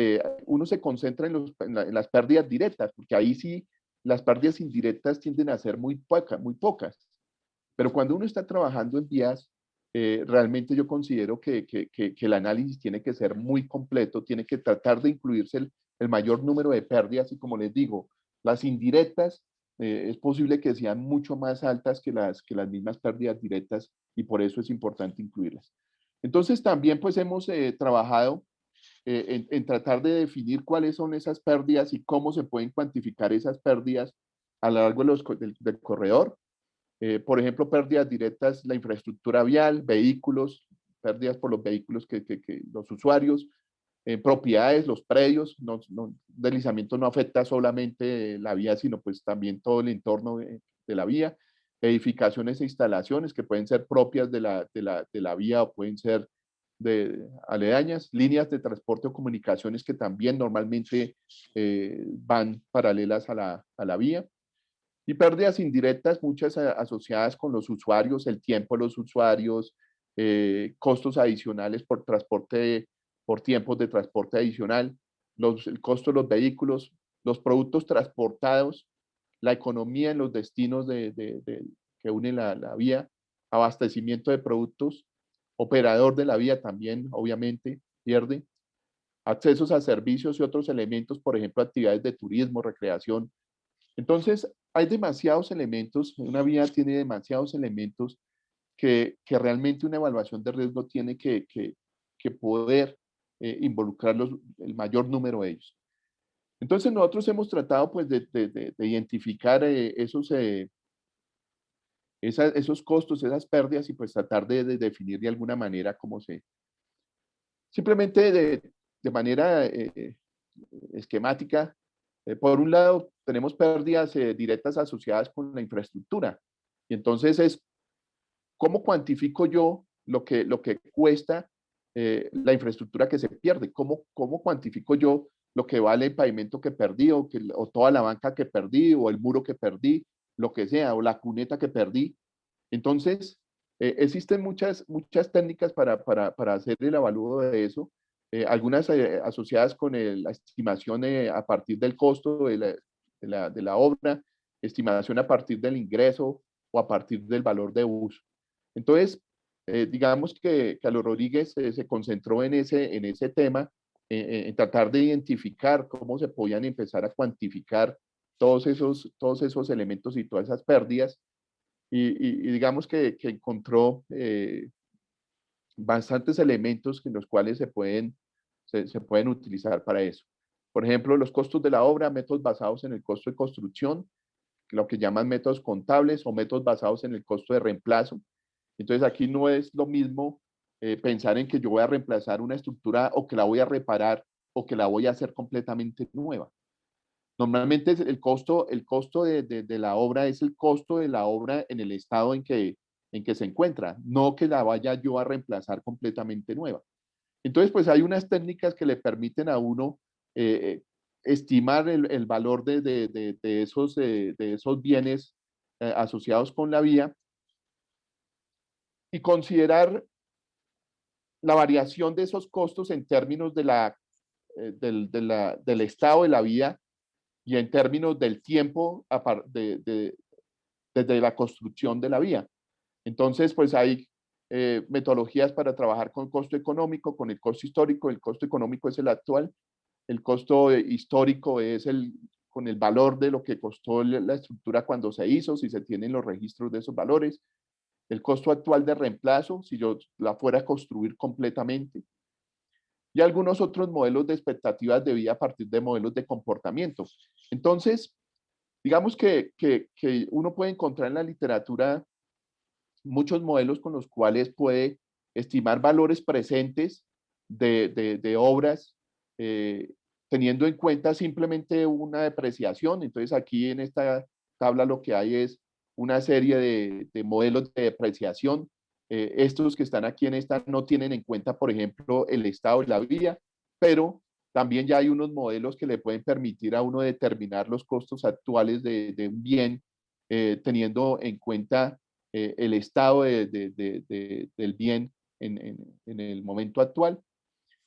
uno se concentra en las pérdidas directas, porque ahí sí las pérdidas indirectas tienden a ser muy pocas. Pero cuando uno está trabajando en vías, realmente yo considero que el análisis tiene que ser muy completo, tiene que tratar de incluirse el mayor número de pérdidas y como les digo, las indirectas es posible que sean mucho más altas que las mismas pérdidas directas y por eso es importante incluirlas. Entonces también pues hemos trabajado en tratar de definir cuáles son esas pérdidas y cómo se pueden cuantificar esas pérdidas a lo largo del corredor. Por ejemplo, pérdidas directas, la infraestructura vial, vehículos, pérdidas por los vehículos que los usuarios, propiedades, los predios, deslizamiento no afecta solamente la vía, sino pues también todo el entorno de la vía, edificaciones e instalaciones que pueden ser propias de la vía o pueden ser de aledañas, líneas de transporte o comunicaciones que también normalmente van paralelas a la vía. Y pérdidas indirectas, muchas asociadas con los usuarios, el tiempo de los usuarios, costos adicionales por transporte, por tiempos de transporte adicional, el costo de los vehículos, los productos transportados, la economía en los destinos que unen la vía, abastecimiento de productos, operador de la vía también, obviamente, pierde, accesos a servicios y otros elementos, por ejemplo, actividades de turismo, recreación. Entonces, hay demasiados elementos, una vía tiene demasiados elementos que realmente una evaluación de riesgo tiene que poder involucrar el mayor número de ellos. Entonces, nosotros hemos tratado pues, de identificar esos costos, esas pérdidas y pues tratar de definir de alguna manera cómo simplemente de manera esquemática. Por un lado, tenemos pérdidas directas asociadas con la infraestructura. Y entonces es, ¿cómo cuantifico yo lo que cuesta la infraestructura que se pierde? ¿Cómo cuantifico yo lo que vale el pavimento que perdí o toda la banca que perdí o el muro que perdí, lo que sea, o la cuneta que perdí? Entonces, existen muchas técnicas para hacer el avalúo de eso. Algunas asociadas con la estimación a partir del costo de la obra, estimación a partir del ingreso o a partir del valor de uso. Entonces, digamos que Carlos Rodríguez se concentró en ese tema, en tratar de identificar cómo se podían empezar a cuantificar todos esos elementos y todas esas pérdidas, y digamos que encontró bastantes elementos en los cuales se pueden utilizar para eso. Por ejemplo, los costos de la obra, métodos basados en el costo de construcción, lo que llaman métodos contables o métodos basados en el costo de reemplazo. Entonces aquí no es lo mismo pensar en que yo voy a reemplazar una estructura o que la voy a reparar o que la voy a hacer completamente nueva. Normalmente el costo de la obra es el costo de la obra en el estado en que se encuentra, no que la vaya yo a reemplazar completamente nueva. Entonces, pues hay unas técnicas que le permiten a uno estimar el valor de esos bienes asociados con la vía y considerar la variación de esos costos en términos del estado de la vía y en términos del tiempo desde la construcción de la vía. Entonces, pues hay metodologías para trabajar con costo económico, con el costo histórico. El costo económico es el actual, el costo histórico es con el valor de lo que costó la estructura cuando se hizo, si se tienen los registros de esos valores, el costo actual de reemplazo, si yo la fuera a construir completamente, y algunos otros modelos de expectativas de vida a partir de modelos de comportamiento. Entonces, digamos que uno puede encontrar en la literatura muchos modelos con los cuales puede estimar valores presentes de obras, teniendo en cuenta simplemente una depreciación. Entonces aquí en esta tabla lo que hay es una serie de modelos de depreciación. Estos que están aquí en esta no tienen en cuenta, por ejemplo, el estado de la vía, pero también ya hay unos modelos que le pueden permitir a uno determinar los costos actuales de un bien, teniendo en cuenta el estado del bien en el momento actual,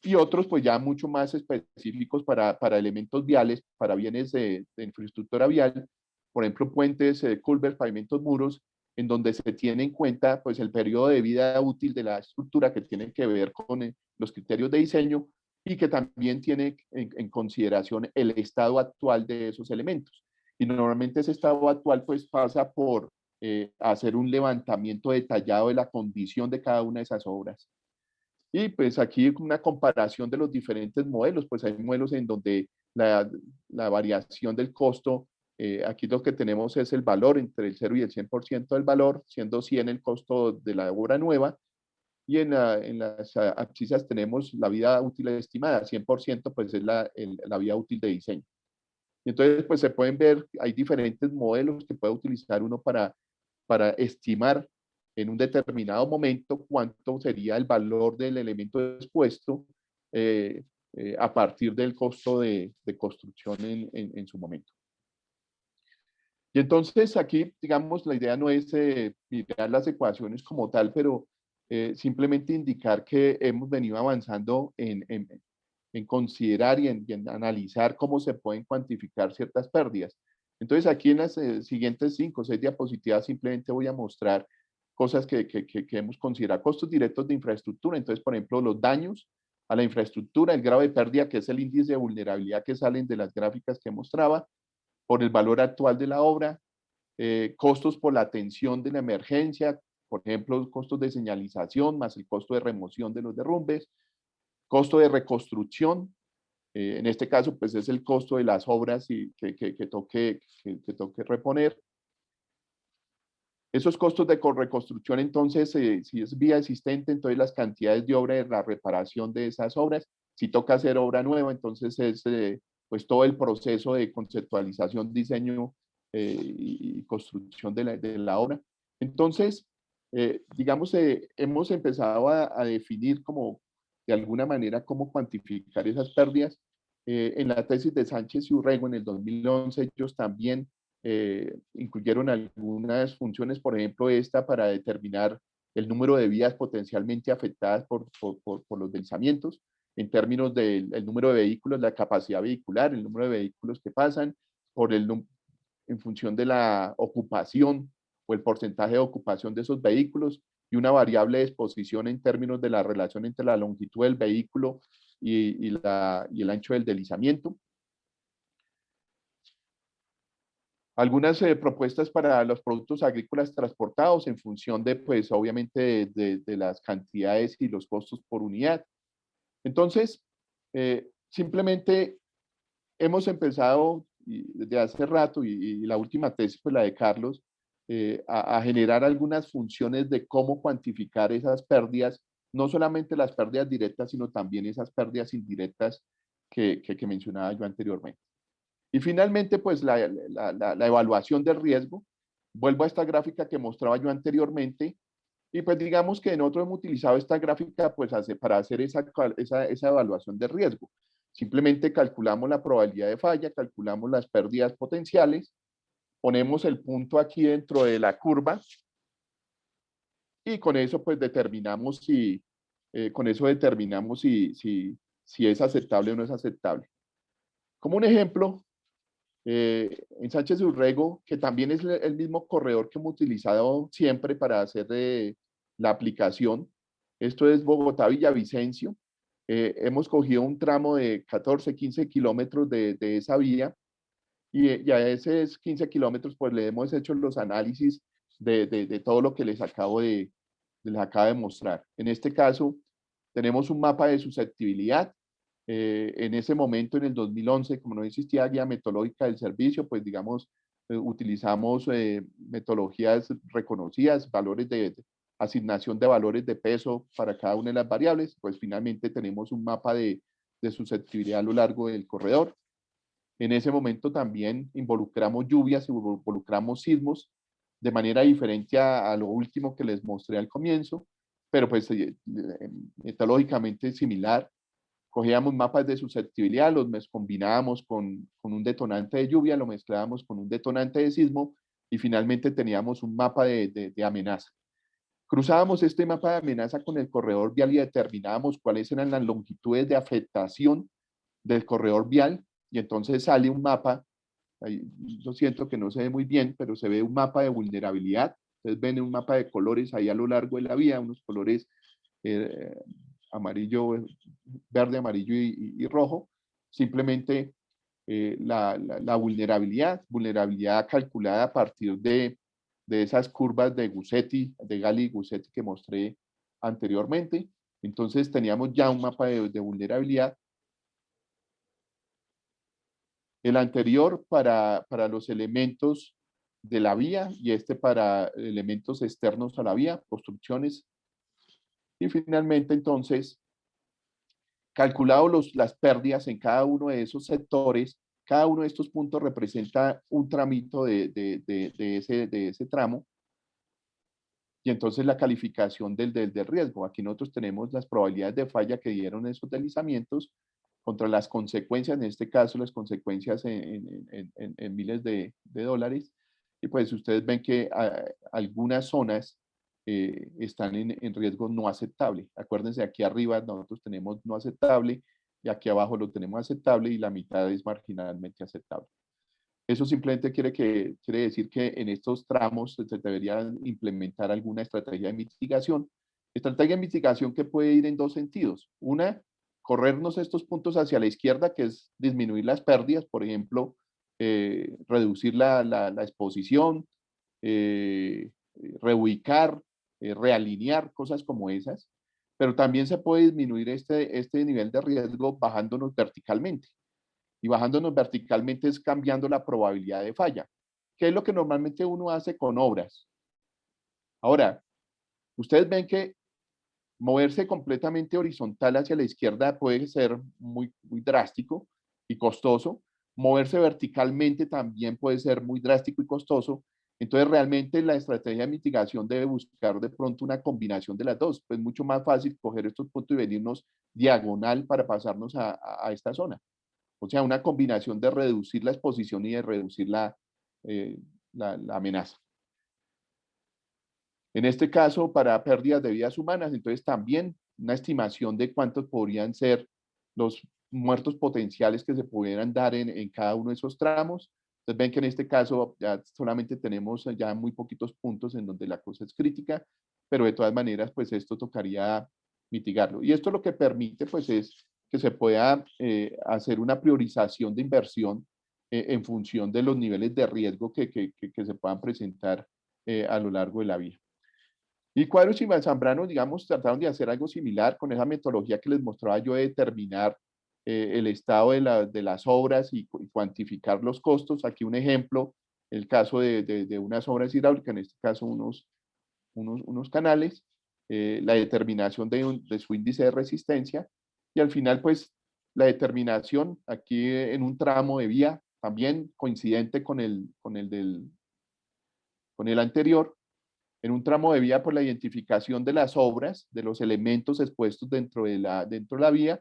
y otros pues ya mucho más específicos para elementos viales, para bienes de infraestructura vial, por ejemplo puentes, culverts, pavimentos, muros, en donde se tiene en cuenta pues el periodo de vida útil de la estructura que tiene que ver con los criterios de diseño y que también tiene en consideración el estado actual de esos elementos. Y normalmente ese estado actual pues pasa por hacer un levantamiento detallado de la condición de cada una de esas obras. Y pues aquí una comparación de los diferentes modelos, pues hay modelos en donde la variación del costo, aquí lo que tenemos es el valor entre el 0 y el 100% del valor, siendo 100 el costo de la obra nueva, y en las abscisas tenemos la vida útil estimada, 100% pues es la vida útil de diseño. Y entonces pues se pueden ver, hay diferentes modelos que puede utilizar uno para estimar en un determinado momento cuánto sería el valor del elemento expuesto a partir del costo de construcción en su momento. Y entonces aquí, digamos, la idea no es mirar las ecuaciones como tal, pero simplemente indicar que hemos venido avanzando en considerar y en analizar cómo se pueden cuantificar ciertas pérdidas. Entonces aquí en las siguientes 5 o 6 diapositivas simplemente voy a mostrar cosas que hemos considerado. Costos directos de infraestructura. Entonces, por ejemplo, los daños a la infraestructura, el grado de pérdida, que es el índice de vulnerabilidad que salen de las gráficas que mostraba, por el valor actual de la obra, costos por la atención de la emergencia, por ejemplo, costos de señalización más el costo de remoción de los derrumbes, costo de reconstrucción, en este caso pues es el costo de las obras que toque reponer. Esos costos de reconstrucción, entonces, si es vía existente, entonces las cantidades de obra de la reparación de esas obras. Si toca hacer obra nueva, entonces es pues todo el proceso de conceptualización, diseño y construcción de la obra. Entonces, digamos, hemos empezado a definir como, de alguna manera, cómo cuantificar esas pérdidas. En la tesis de Sánchez y Urrego en el 2011, ellos también incluyeron algunas funciones, por ejemplo, esta para determinar el número de vías potencialmente afectadas por los deslizamientos, en términos del número de vehículos, la capacidad vehicular, el número de vehículos que pasan, en función de la ocupación o el porcentaje de ocupación de esos vehículos, y una variable de exposición en términos de la relación entre la longitud del vehículo y el ancho del deslizamiento. Algunas propuestas para los productos agrícolas transportados en función de, pues, obviamente, de las cantidades y los costos por unidad. Entonces, simplemente hemos empezado desde hace rato, y la última tesis, pues la de Carlos, a generar algunas funciones de cómo cuantificar esas pérdidas, no solamente las pérdidas directas, sino también esas pérdidas indirectas que mencionaba yo anteriormente. Y finalmente, pues la evaluación del riesgo. Vuelvo a esta gráfica que mostraba yo anteriormente, y pues digamos que nosotros hemos utilizado esta gráfica pues para hacer esa evaluación de riesgo. Simplemente calculamos la probabilidad de falla, calculamos las pérdidas potenciales, ponemos el punto aquí dentro de la curva y con eso pues determinamos si es aceptable o no es aceptable. Como un ejemplo, en Sánchez Urrego, que también es el mismo corredor que hemos utilizado siempre para hacer la aplicación, esto es Bogotá-Villavicencio, hemos cogido un tramo de 14, 15 kilómetros de esa vía y a esos 15 kilómetros pues le hemos hecho los análisis de todo lo que les acabo de mostrar. En este caso, tenemos un mapa de susceptibilidad. En ese momento, en el 2011, como no existía guía metodológica del servicio, pues digamos, utilizamos metodologías reconocidas, valores de asignación de valores de peso para cada una de las variables, pues finalmente tenemos un mapa de susceptibilidad a lo largo del corredor. En ese momento también involucramos lluvias, involucramos sismos, de manera diferente a lo último que les mostré al comienzo, pero pues metodológicamente similar. Cogíamos mapas de susceptibilidad, los combinábamos con un detonante de lluvia, lo mezclábamos con un detonante de sismo y finalmente teníamos un mapa de amenaza. Cruzábamos este mapa de amenaza con el corredor vial y determinábamos cuáles eran las longitudes de afectación del corredor vial y entonces sale un mapa, ahí, yo siento que no se ve muy bien, pero se ve un mapa de vulnerabilidad. Ustedes ven un mapa de colores ahí a lo largo de la vía, unos colores eh, amarillo, verde, amarillo y rojo. Simplemente la vulnerabilidad calculada a partir de esas curvas de Gussetti, de Gali y Gussetti que mostré anteriormente. Entonces teníamos ya un mapa de vulnerabilidad. El anterior para los elementos de la vía y este para elementos externos a la vía, construcciones. Y finalmente, entonces, calculado las pérdidas en cada uno de esos sectores, cada uno de estos puntos representa un tramito de ese tramo. Y entonces la calificación del riesgo. Aquí nosotros tenemos las probabilidades de falla que dieron esos deslizamientos contra las consecuencias, en este caso las consecuencias en miles de dólares. Y pues ustedes ven que algunas zonas están en riesgo no aceptable. Acuérdense, aquí arriba nosotros tenemos no aceptable y aquí abajo lo tenemos aceptable y la mitad es marginalmente aceptable. Eso simplemente quiere decir que en estos tramos se debería implementar alguna estrategia de mitigación. Estrategia de mitigación que puede ir en dos sentidos. Una, corrernos estos puntos hacia la izquierda, que es disminuir las pérdidas, por ejemplo, reducir la exposición, reubicar, realinear, cosas como esas. Pero también se puede disminuir este nivel de riesgo bajándonos verticalmente. Y bajándonos verticalmente es cambiando la probabilidad de falla, que es lo que normalmente uno hace con obras. Ahora, ustedes ven que moverse completamente horizontal hacia la izquierda puede ser muy drástico y costoso. Moverse verticalmente también puede ser muy drástico y costoso. Entonces, realmente la estrategia de mitigación debe buscar de pronto una combinación de las dos. Pues mucho más fácil coger estos puntos y venirnos diagonal para pasarnos a esta zona. O sea, una combinación de reducir la exposición y de reducir la amenaza. En este caso, para pérdidas de vidas humanas, entonces también una estimación de cuántos podrían ser los muertos potenciales que se pudieran dar en cada uno de esos tramos. Entonces ven que en este caso ya solamente tenemos ya muy poquitos puntos en donde la cosa es crítica, pero de todas maneras, pues esto tocaría mitigarlo. Y esto lo que permite, pues es que se pueda hacer una priorización de inversión en función de los niveles de riesgo que se puedan presentar a lo largo de la vía. Y Cuadros y Zambrano, digamos, trataron de hacer algo similar con esa metodología que les mostraba yo de determinar el estado de las obras y cuantificar los costos. Aquí un ejemplo, el caso de unas obras hidráulicas, en este caso unos canales, la determinación de su índice de resistencia y al final, pues, la determinación aquí en un tramo de vía, también coincidente con con el anterior, en un tramo de vía por la identificación de las obras, de los elementos expuestos dentro de la vía,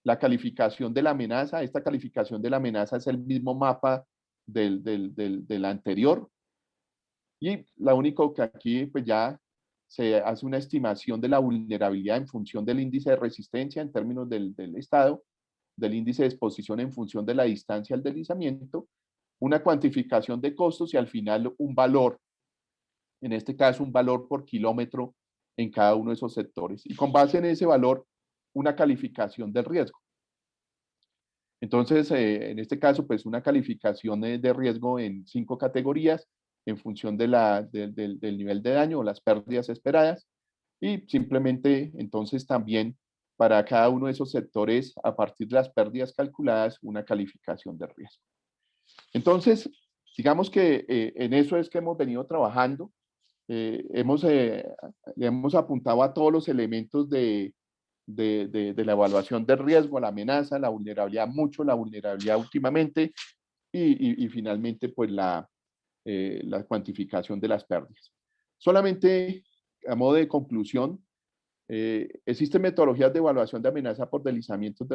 la calificación de la amenaza. Esta calificación de la amenaza es el mismo mapa del anterior. Y lo único que aquí pues ya se hace una estimación de la vulnerabilidad en función del índice de resistencia en términos del estado, del índice de exposición en función de la distancia al deslizamiento, una cuantificación de costos y al final un valor, en este caso un valor por kilómetro en cada uno de esos sectores. Y con base en ese valor, una calificación del riesgo. Entonces, en este caso, pues una calificación de riesgo en 5 categorías en función del nivel de daño o las pérdidas esperadas. Y simplemente, entonces, también para cada uno de esos sectores, a partir de las pérdidas calculadas, una calificación de riesgo. Entonces, digamos que en eso es que hemos venido trabajando. Hemos apuntado a todos los elementos de la evaluación del riesgo, la amenaza, la vulnerabilidad, mucho la vulnerabilidad últimamente, y finalmente pues la cuantificación de las pérdidas. Solamente a modo de conclusión, existen metodologías de evaluación de amenaza por deslizamientos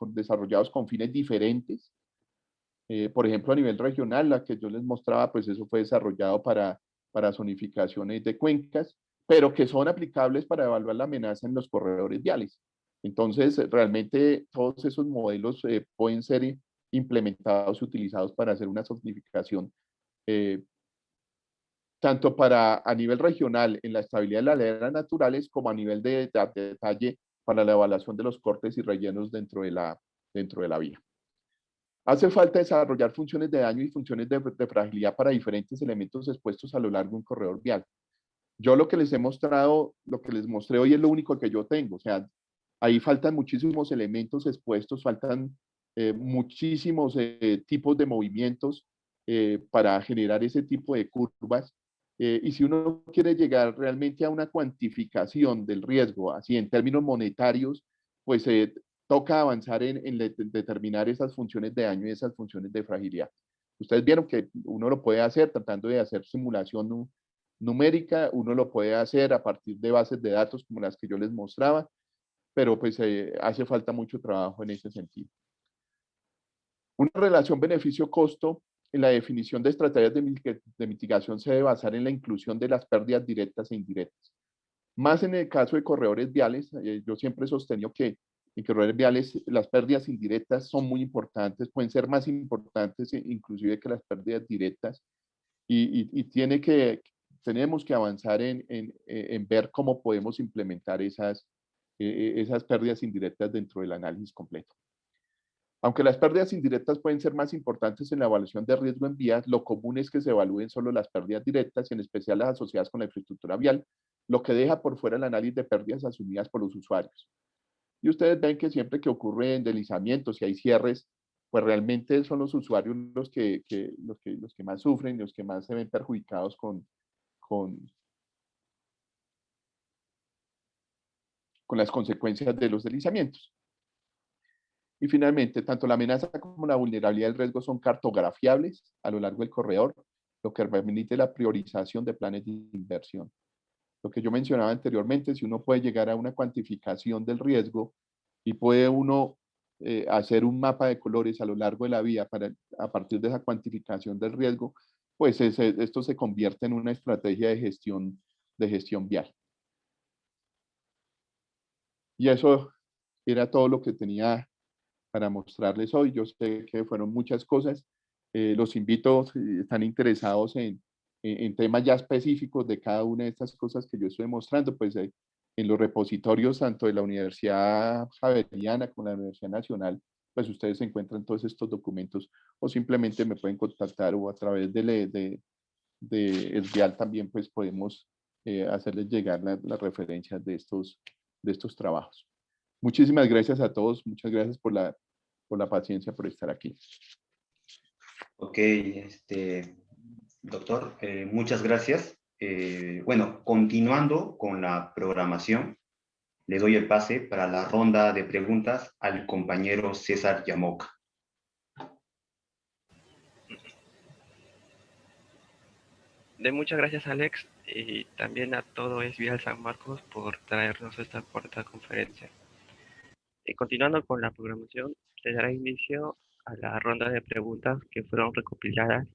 desarrollados con fines diferentes. Por ejemplo, a nivel regional, la que yo les mostraba, pues eso fue desarrollado para zonificaciones de cuencas, pero que son aplicables para evaluar la amenaza en los corredores viales. Entonces, realmente todos esos modelos pueden ser implementados y utilizados para hacer una zonificación, tanto para a nivel regional en la estabilidad de las laderas naturales, como a nivel de detalle para la evaluación de los cortes y rellenos dentro de la vía. Hace falta desarrollar funciones de daño y funciones de fragilidad para diferentes elementos expuestos a lo largo de un corredor vial. Yo lo que les he mostrado, lo que les mostré hoy es lo único que yo tengo. O sea, ahí faltan muchísimos elementos expuestos, faltan muchísimos tipos de movimientos para generar ese tipo de curvas. Y si uno quiere llegar realmente a una cuantificación del riesgo, así en términos monetarios, pues toca avanzar en determinar esas funciones de daño y esas funciones de fragilidad. Ustedes vieron que uno lo puede hacer tratando de hacer simulación numérica, uno lo puede hacer a partir de bases de datos como las que yo les mostraba, pero pues hace falta mucho trabajo en ese sentido. Una relación beneficio-costo en la definición de estrategias de mitigación se debe basar en la inclusión de las pérdidas directas e indirectas. Más en el caso de corredores viales, yo siempre he sostenido que en corredores viales las pérdidas indirectas son muy importantes, pueden ser más importantes inclusive que las pérdidas directas, y tenemos que avanzar en ver cómo podemos implementar esas pérdidas indirectas dentro del análisis completo. Aunque las pérdidas indirectas pueden ser más importantes en la evaluación de riesgo en vías, lo común es que se evalúen solo las pérdidas directas, en especial las asociadas con la infraestructura vial, lo que deja por fuera el análisis de pérdidas asumidas por los usuarios. Y ustedes ven que siempre que ocurren deslizamientos y hay cierres, pues realmente son los usuarios los que más sufren, los que más se ven perjudicados con las consecuencias de los deslizamientos. Y finalmente, tanto la amenaza como la vulnerabilidad del riesgo son cartografiables a lo largo del corredor, lo que permite la priorización de planes de inversión. Lo que yo mencionaba anteriormente, si uno puede llegar a una cuantificación del riesgo y puede uno hacer un mapa de colores a lo largo de la vía a partir de esa cuantificación del riesgo, pues esto se convierte en una estrategia de gestión vial. Y eso era todo lo que tenía para mostrarles hoy. Yo sé que fueron muchas cosas. Los invito, si están interesados en temas ya específicos de cada una de estas cosas que yo estoy mostrando, pues en los repositorios tanto de la Universidad Javeriana como la Universidad Nacional, pues ustedes encuentran todos estos documentos, o simplemente me pueden contactar, o a través de Esvial también pues podemos hacerles llegar las referencias de estos trabajos. Muchísimas gracias a todos, muchas gracias por la paciencia, por estar aquí. Ok, doctor, muchas gracias. Bueno, continuando con la programación, le doy el pase para la ronda de preguntas al compañero César Yamoca. Muchas gracias, Alex, y también a todo Esvial San Marcos por traernos esta corta conferencia. Continuando con la programación, se dará inicio a la ronda de preguntas que fueron recopiladas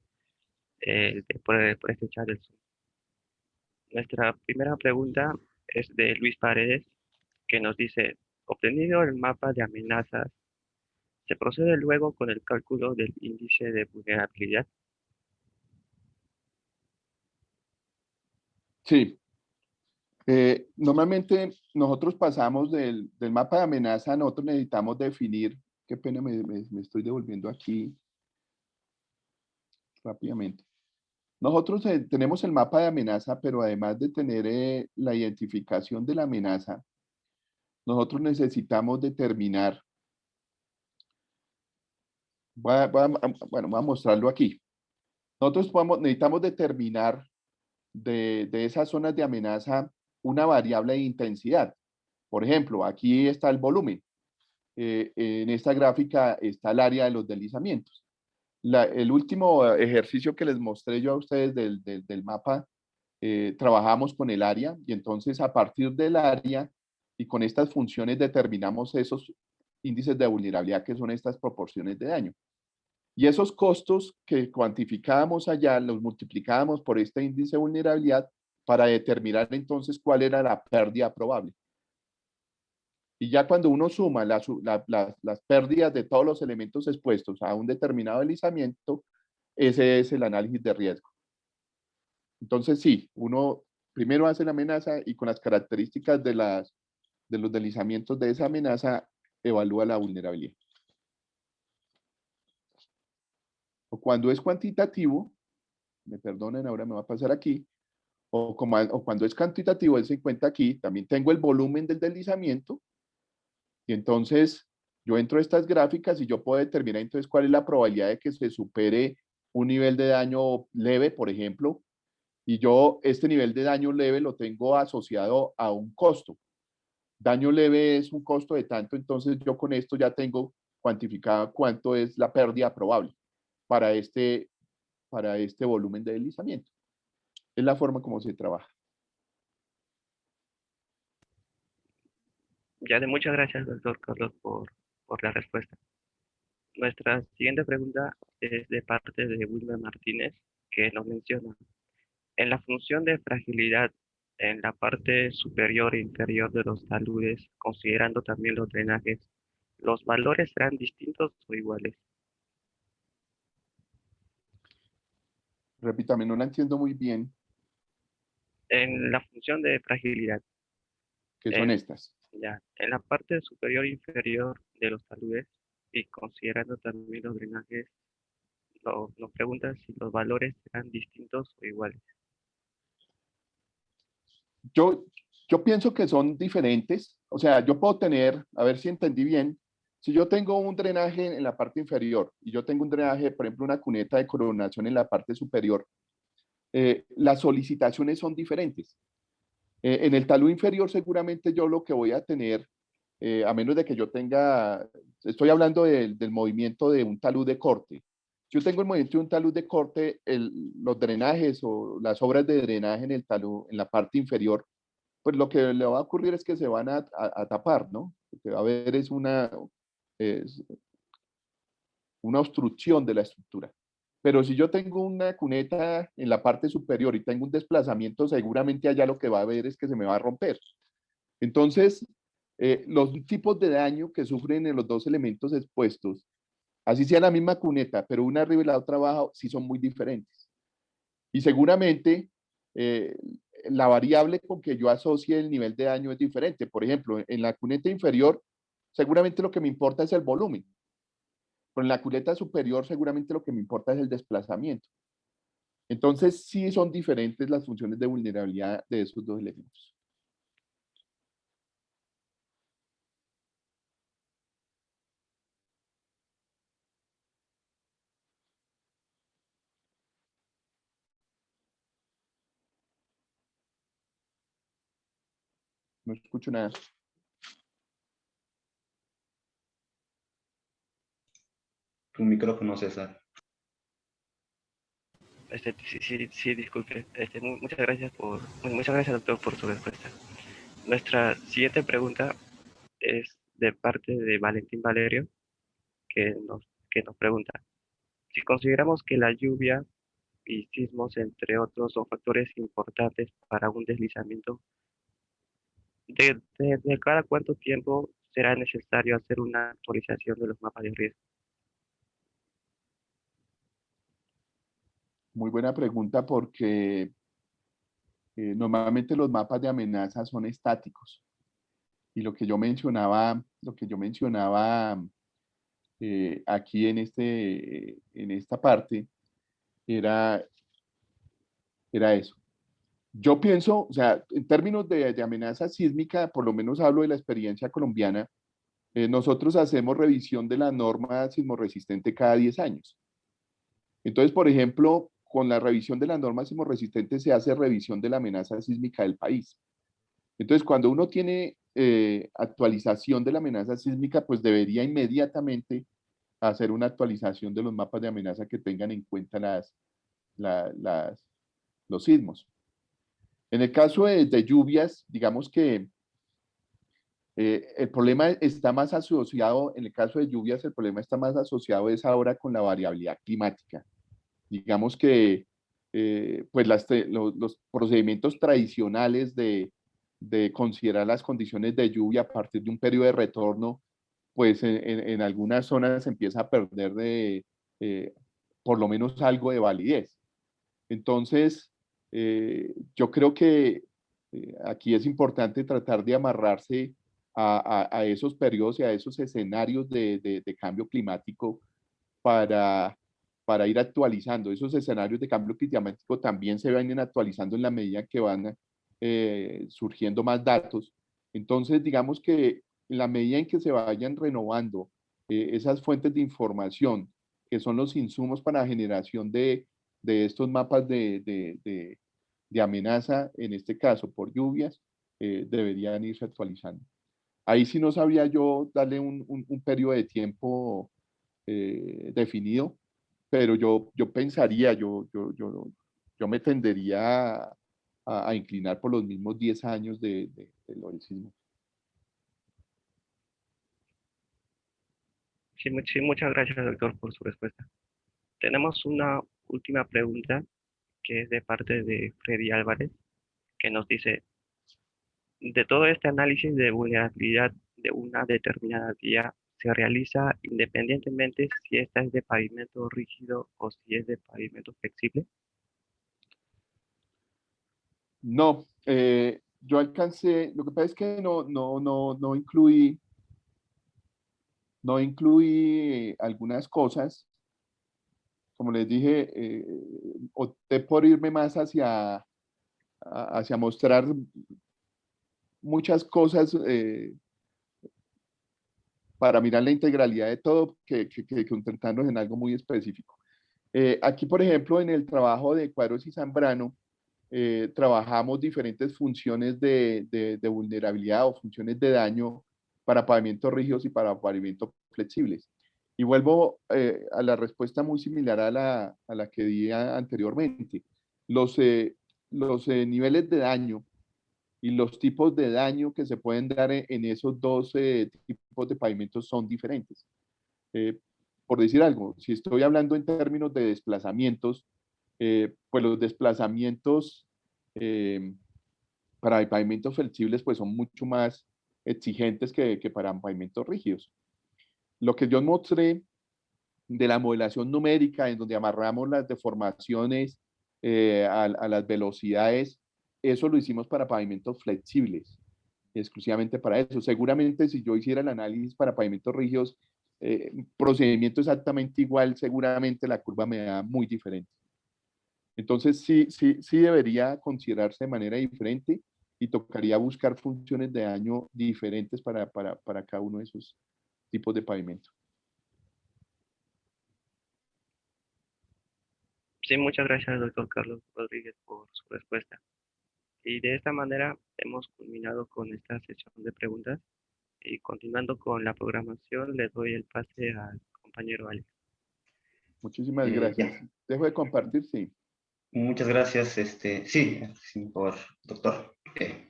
por este chat del Zoom. Nuestra primera pregunta es de Luis Paredes, que nos dice, obtenido el mapa de amenazas, ¿se procede luego con el cálculo del índice de vulnerabilidad? Sí, normalmente nosotros pasamos del mapa de amenaza, nosotros necesitamos definir, qué pena me estoy devolviendo aquí rápidamente. Nosotros tenemos el mapa de amenaza, pero además de tener la identificación de la amenaza, nosotros necesitamos determinar, bueno, voy a mostrarlo aquí. Nosotros necesitamos determinar de esas zonas de amenaza una variable de intensidad. Por ejemplo, aquí está el volumen. En esta gráfica está el área de los deslizamientos. El último ejercicio que les mostré yo a ustedes del mapa, trabajamos con el área y entonces a partir del área y con estas funciones determinamos esos índices de vulnerabilidad que son estas proporciones de daño. Y esos costos que cuantificábamos allá los multiplicábamos por este índice de vulnerabilidad para determinar entonces cuál era la pérdida probable. Y ya cuando uno suma las pérdidas de todos los elementos expuestos a un determinado deslizamiento, ese es el análisis de riesgo. Entonces sí, uno primero hace la amenaza y con las características de los deslizamientos de esa amenaza evalúa la vulnerabilidad. O cuando es cuantitativo, me perdonen, ahora me va a pasar aquí, o cuando es cuantitativo, él se cuenta aquí, también tengo el volumen del deslizamiento, y entonces yo entro a estas gráficas y yo puedo determinar entonces cuál es la probabilidad de que se supere un nivel de daño leve, por ejemplo, y yo este nivel de daño leve lo tengo asociado a un costo. Daño leve es un costo de tanto, entonces yo con esto ya tengo cuantificado cuánto es la pérdida probable para este volumen de deslizamiento. Es la forma como se trabaja. Ya de muchas gracias, doctor Carlos, por la respuesta. Nuestra siguiente pregunta es de parte de Wilmer Martínez, que nos menciona, en la función de fragilidad en la parte superior e inferior de los taludes, considerando también los drenajes, ¿los valores serán distintos o iguales? Repítame, no la entiendo muy bien. En la función de fragilidad, ¿Qué son en, estas? ya, en la parte superior e inferior de los taludes y considerando también los drenajes, nos preguntan si los valores serán distintos o iguales. Yo, yo pienso que son diferentes. O sea, yo puedo tener, a ver si entendí bien, si yo tengo un drenaje en la parte inferior y yo tengo un drenaje, por ejemplo, una cuneta de coronación en la parte superior, las solicitaciones son diferentes. En el talud inferior seguramente yo lo que voy a tener, a menos de que yo tenga, estoy hablando del movimiento de un talud de corte. Si yo tengo el movimiento de un talud de corte, los drenajes o las obras de drenaje en el talud, en la parte inferior, pues lo que le va a ocurrir es que se van a tapar, ¿no? Lo que va a haber es una obstrucción de la estructura. Pero si yo tengo una cuneta en la parte superior y tengo un desplazamiento, seguramente allá lo que va a haber es que se me va a romper. Entonces, los tipos de daño que sufren en los dos elementos expuestos, así sea la misma cuneta, pero una arriba y la otra abajo, sí son muy diferentes. Y seguramente eh, la variable con que yo asocie el nivel de daño es diferente. Por ejemplo, en la cuneta inferior, seguramente lo que me importa es el volumen, pero en la cuneta superior seguramente lo que me importa es el desplazamiento. Entonces, sí son diferentes las funciones de vulnerabilidad de esos dos elementos. No escucho nada. Tu micrófono, César. Sí, disculpe. Muchas gracias, doctor, por su respuesta. Nuestra siguiente pregunta es de parte de Valentín Valerio, que nos pregunta, si consideramos que la lluvia y sismos, entre otros, son factores importantes para un deslizamiento, ¿de cada cuánto tiempo será necesario hacer una actualización de los mapas de riesgo? Muy buena pregunta porque normalmente los mapas de amenaza son estáticos. Y lo que yo mencionaba aquí en esta parte era, era eso. Yo pienso, o sea, en términos de amenaza sísmica, por lo menos hablo de la experiencia colombiana, nosotros hacemos revisión de la norma sismorresistente cada 10 años. Entonces, por ejemplo, con la revisión de la norma sismorresistente se hace revisión de la amenaza sísmica del país. Entonces, cuando uno tiene actualización de la amenaza sísmica, pues debería inmediatamente hacer una actualización de los mapas de amenaza que tengan en cuenta los sismos. En el caso de lluvias, digamos que el problema está más asociado, en el caso de lluvias, el problema está más asociado es ahora con la variabilidad climática. Digamos que pues los procedimientos tradicionales de considerar las condiciones de lluvia a partir de un periodo de retorno, pues en algunas zonas se empieza a perder por lo menos algo de validez. Entonces, yo creo que aquí es importante tratar de amarrarse a esos periodos y a esos escenarios de cambio climático para, para ir actualizando. Esos escenarios de cambio climático también se van actualizando en la medida que van surgiendo más datos. Entonces, digamos que en la medida en que se vayan renovando esas fuentes de información, que son los insumos para la generación de estos mapas de amenaza, en este caso por lluvias, deberían irse actualizando. Ahí sí no sabría yo darle un periodo de tiempo definido, pero yo pensaría, yo me tendería a inclinar por los mismos 10 años de lo del sismo. Sí, sí, muchas gracias, doctor, por su respuesta. Tenemos una última pregunta que es de parte de Freddy Álvarez, que nos dice, de todo este análisis de vulnerabilidad de una determinada vía, se realiza independientemente si esta es de pavimento rígido o si es de pavimento flexible. No, yo alcancé, lo que pasa es que no incluí algunas cosas. Como les dije, opté por irme más hacia mostrar muchas cosas para mirar la integralidad de todo que concentrarnos en algo muy específico. Aquí, por ejemplo, en el trabajo de Cuadros y Zambrano, trabajamos diferentes funciones de vulnerabilidad o funciones de daño para pavimentos rígidos y para pavimentos flexibles. Y vuelvo a la respuesta muy similar a la que di anteriormente. Los niveles de daño y los tipos de daño que se pueden dar en esos dos tipos de pavimentos son diferentes. Por decir algo, si estoy hablando en términos de desplazamientos, pues los desplazamientos para pavimentos flexibles pues son mucho más exigentes que para pavimentos rígidos. Lo que yo mostré de la modelación numérica, en donde amarramos las deformaciones a las velocidades, eso lo hicimos para pavimentos flexibles, exclusivamente para eso. Seguramente si yo hiciera el análisis para pavimentos rígidos, procedimiento exactamente igual, seguramente la curva me da muy diferente. Entonces sí debería considerarse de manera diferente y tocaría buscar funciones de daño diferentes para cada uno de esos tipos de pavimento. Sí, muchas gracias, doctor Carlos Rodríguez, por su respuesta. Y de esta manera hemos culminado con esta sesión de preguntas y continuando con la programación le doy el pase al compañero Alex. Muchísimas gracias. Dejo de compartir, sí. Muchas gracias, sí, por doctor.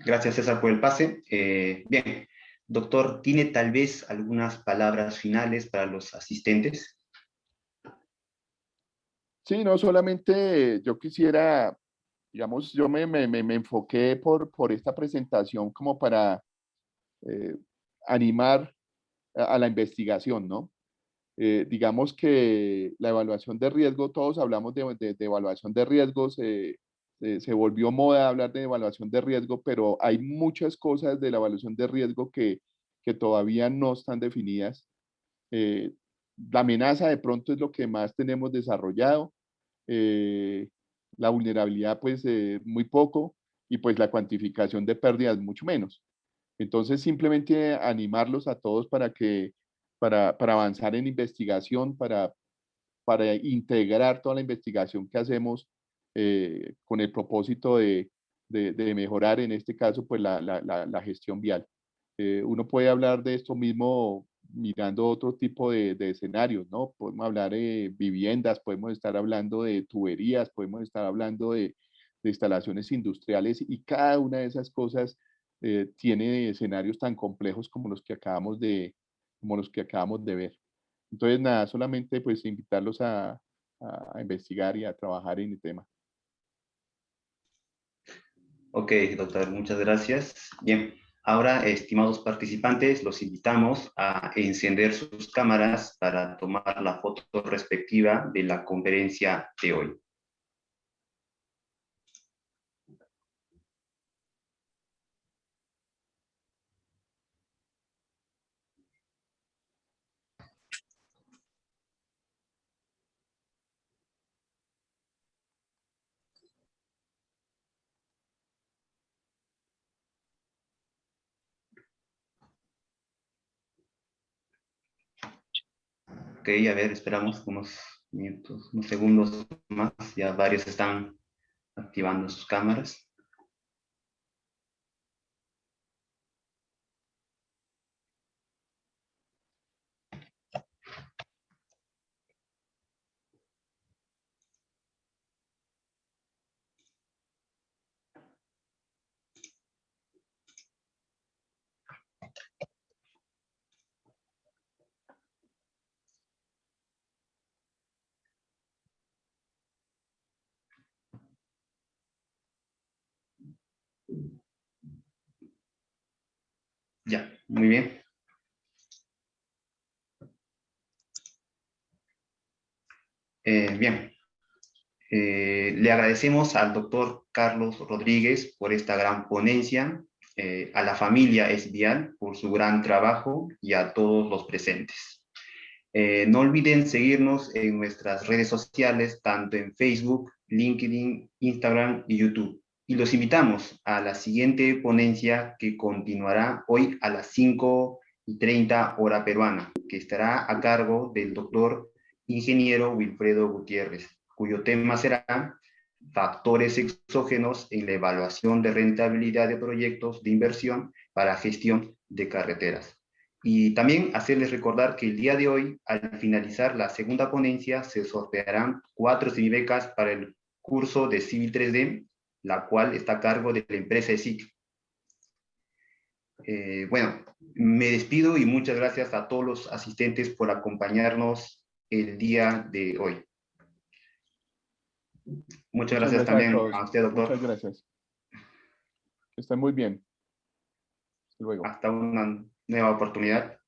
Gracias, César, por el pase. Bien, Doctor, ¿tiene tal vez algunas palabras finales para los asistentes? Sí, no, solamente yo quisiera, digamos, yo me enfoqué por esta presentación como para eh, animar a la investigación, ¿no? Digamos que la evaluación de riesgo, todos hablamos de evaluación de riesgos, se volvió moda hablar de evaluación de riesgo, pero hay muchas cosas de la evaluación de riesgo que todavía no están definidas. Eh, la amenaza de pronto es lo que más tenemos desarrollado, eh, la vulnerabilidad pues muy poco y pues la cuantificación de pérdidas mucho menos. Entonces, simplemente animarlos a todos para avanzar en investigación, para integrar toda la investigación que hacemos con el propósito de mejorar, en este caso, pues la gestión vial. Uno puede hablar de esto mismo mirando otro tipo de escenarios, ¿no? Podemos hablar de viviendas, podemos estar hablando de tuberías, podemos estar hablando de instalaciones industriales y cada una de esas cosas tiene escenarios tan complejos como los que acabamos de ver. Entonces, nada, solamente pues invitarlos a investigar y a trabajar en el tema. Ok, doctor, muchas gracias. Bien, ahora, estimados participantes, los invitamos a encender sus cámaras para tomar la foto respectiva de la conferencia de hoy. Ok, a ver, esperamos unos minutos, unos segundos más. Ya varios están activando sus cámaras. Ya, muy bien. Bien, le agradecemos al doctor Carlos Rodríguez por esta gran ponencia, a la familia Esvial por su gran trabajo y a todos los presentes. No olviden seguirnos en nuestras redes sociales, tanto en Facebook, LinkedIn, Instagram y YouTube. Y los invitamos a la siguiente ponencia que continuará hoy a las 5:30 hora peruana, que estará a cargo del doctor ingeniero Wilfredo Gutiérrez, cuyo tema será factores exógenos en la evaluación de rentabilidad de proyectos de inversión para gestión de carreteras. Y también hacerles recordar que el día de hoy, al finalizar la segunda ponencia, se sortearán 4 semibecas para el curso de Civil 3D, la cual está a cargo de la empresa ESIC. Bueno, me despido y muchas gracias a todos los asistentes por acompañarnos el día de hoy. Muchas Muchas gracias gracias a también a todos. usted, doctor. Muchas gracias. Que estén muy bien. Hasta luego. Hasta una nueva oportunidad.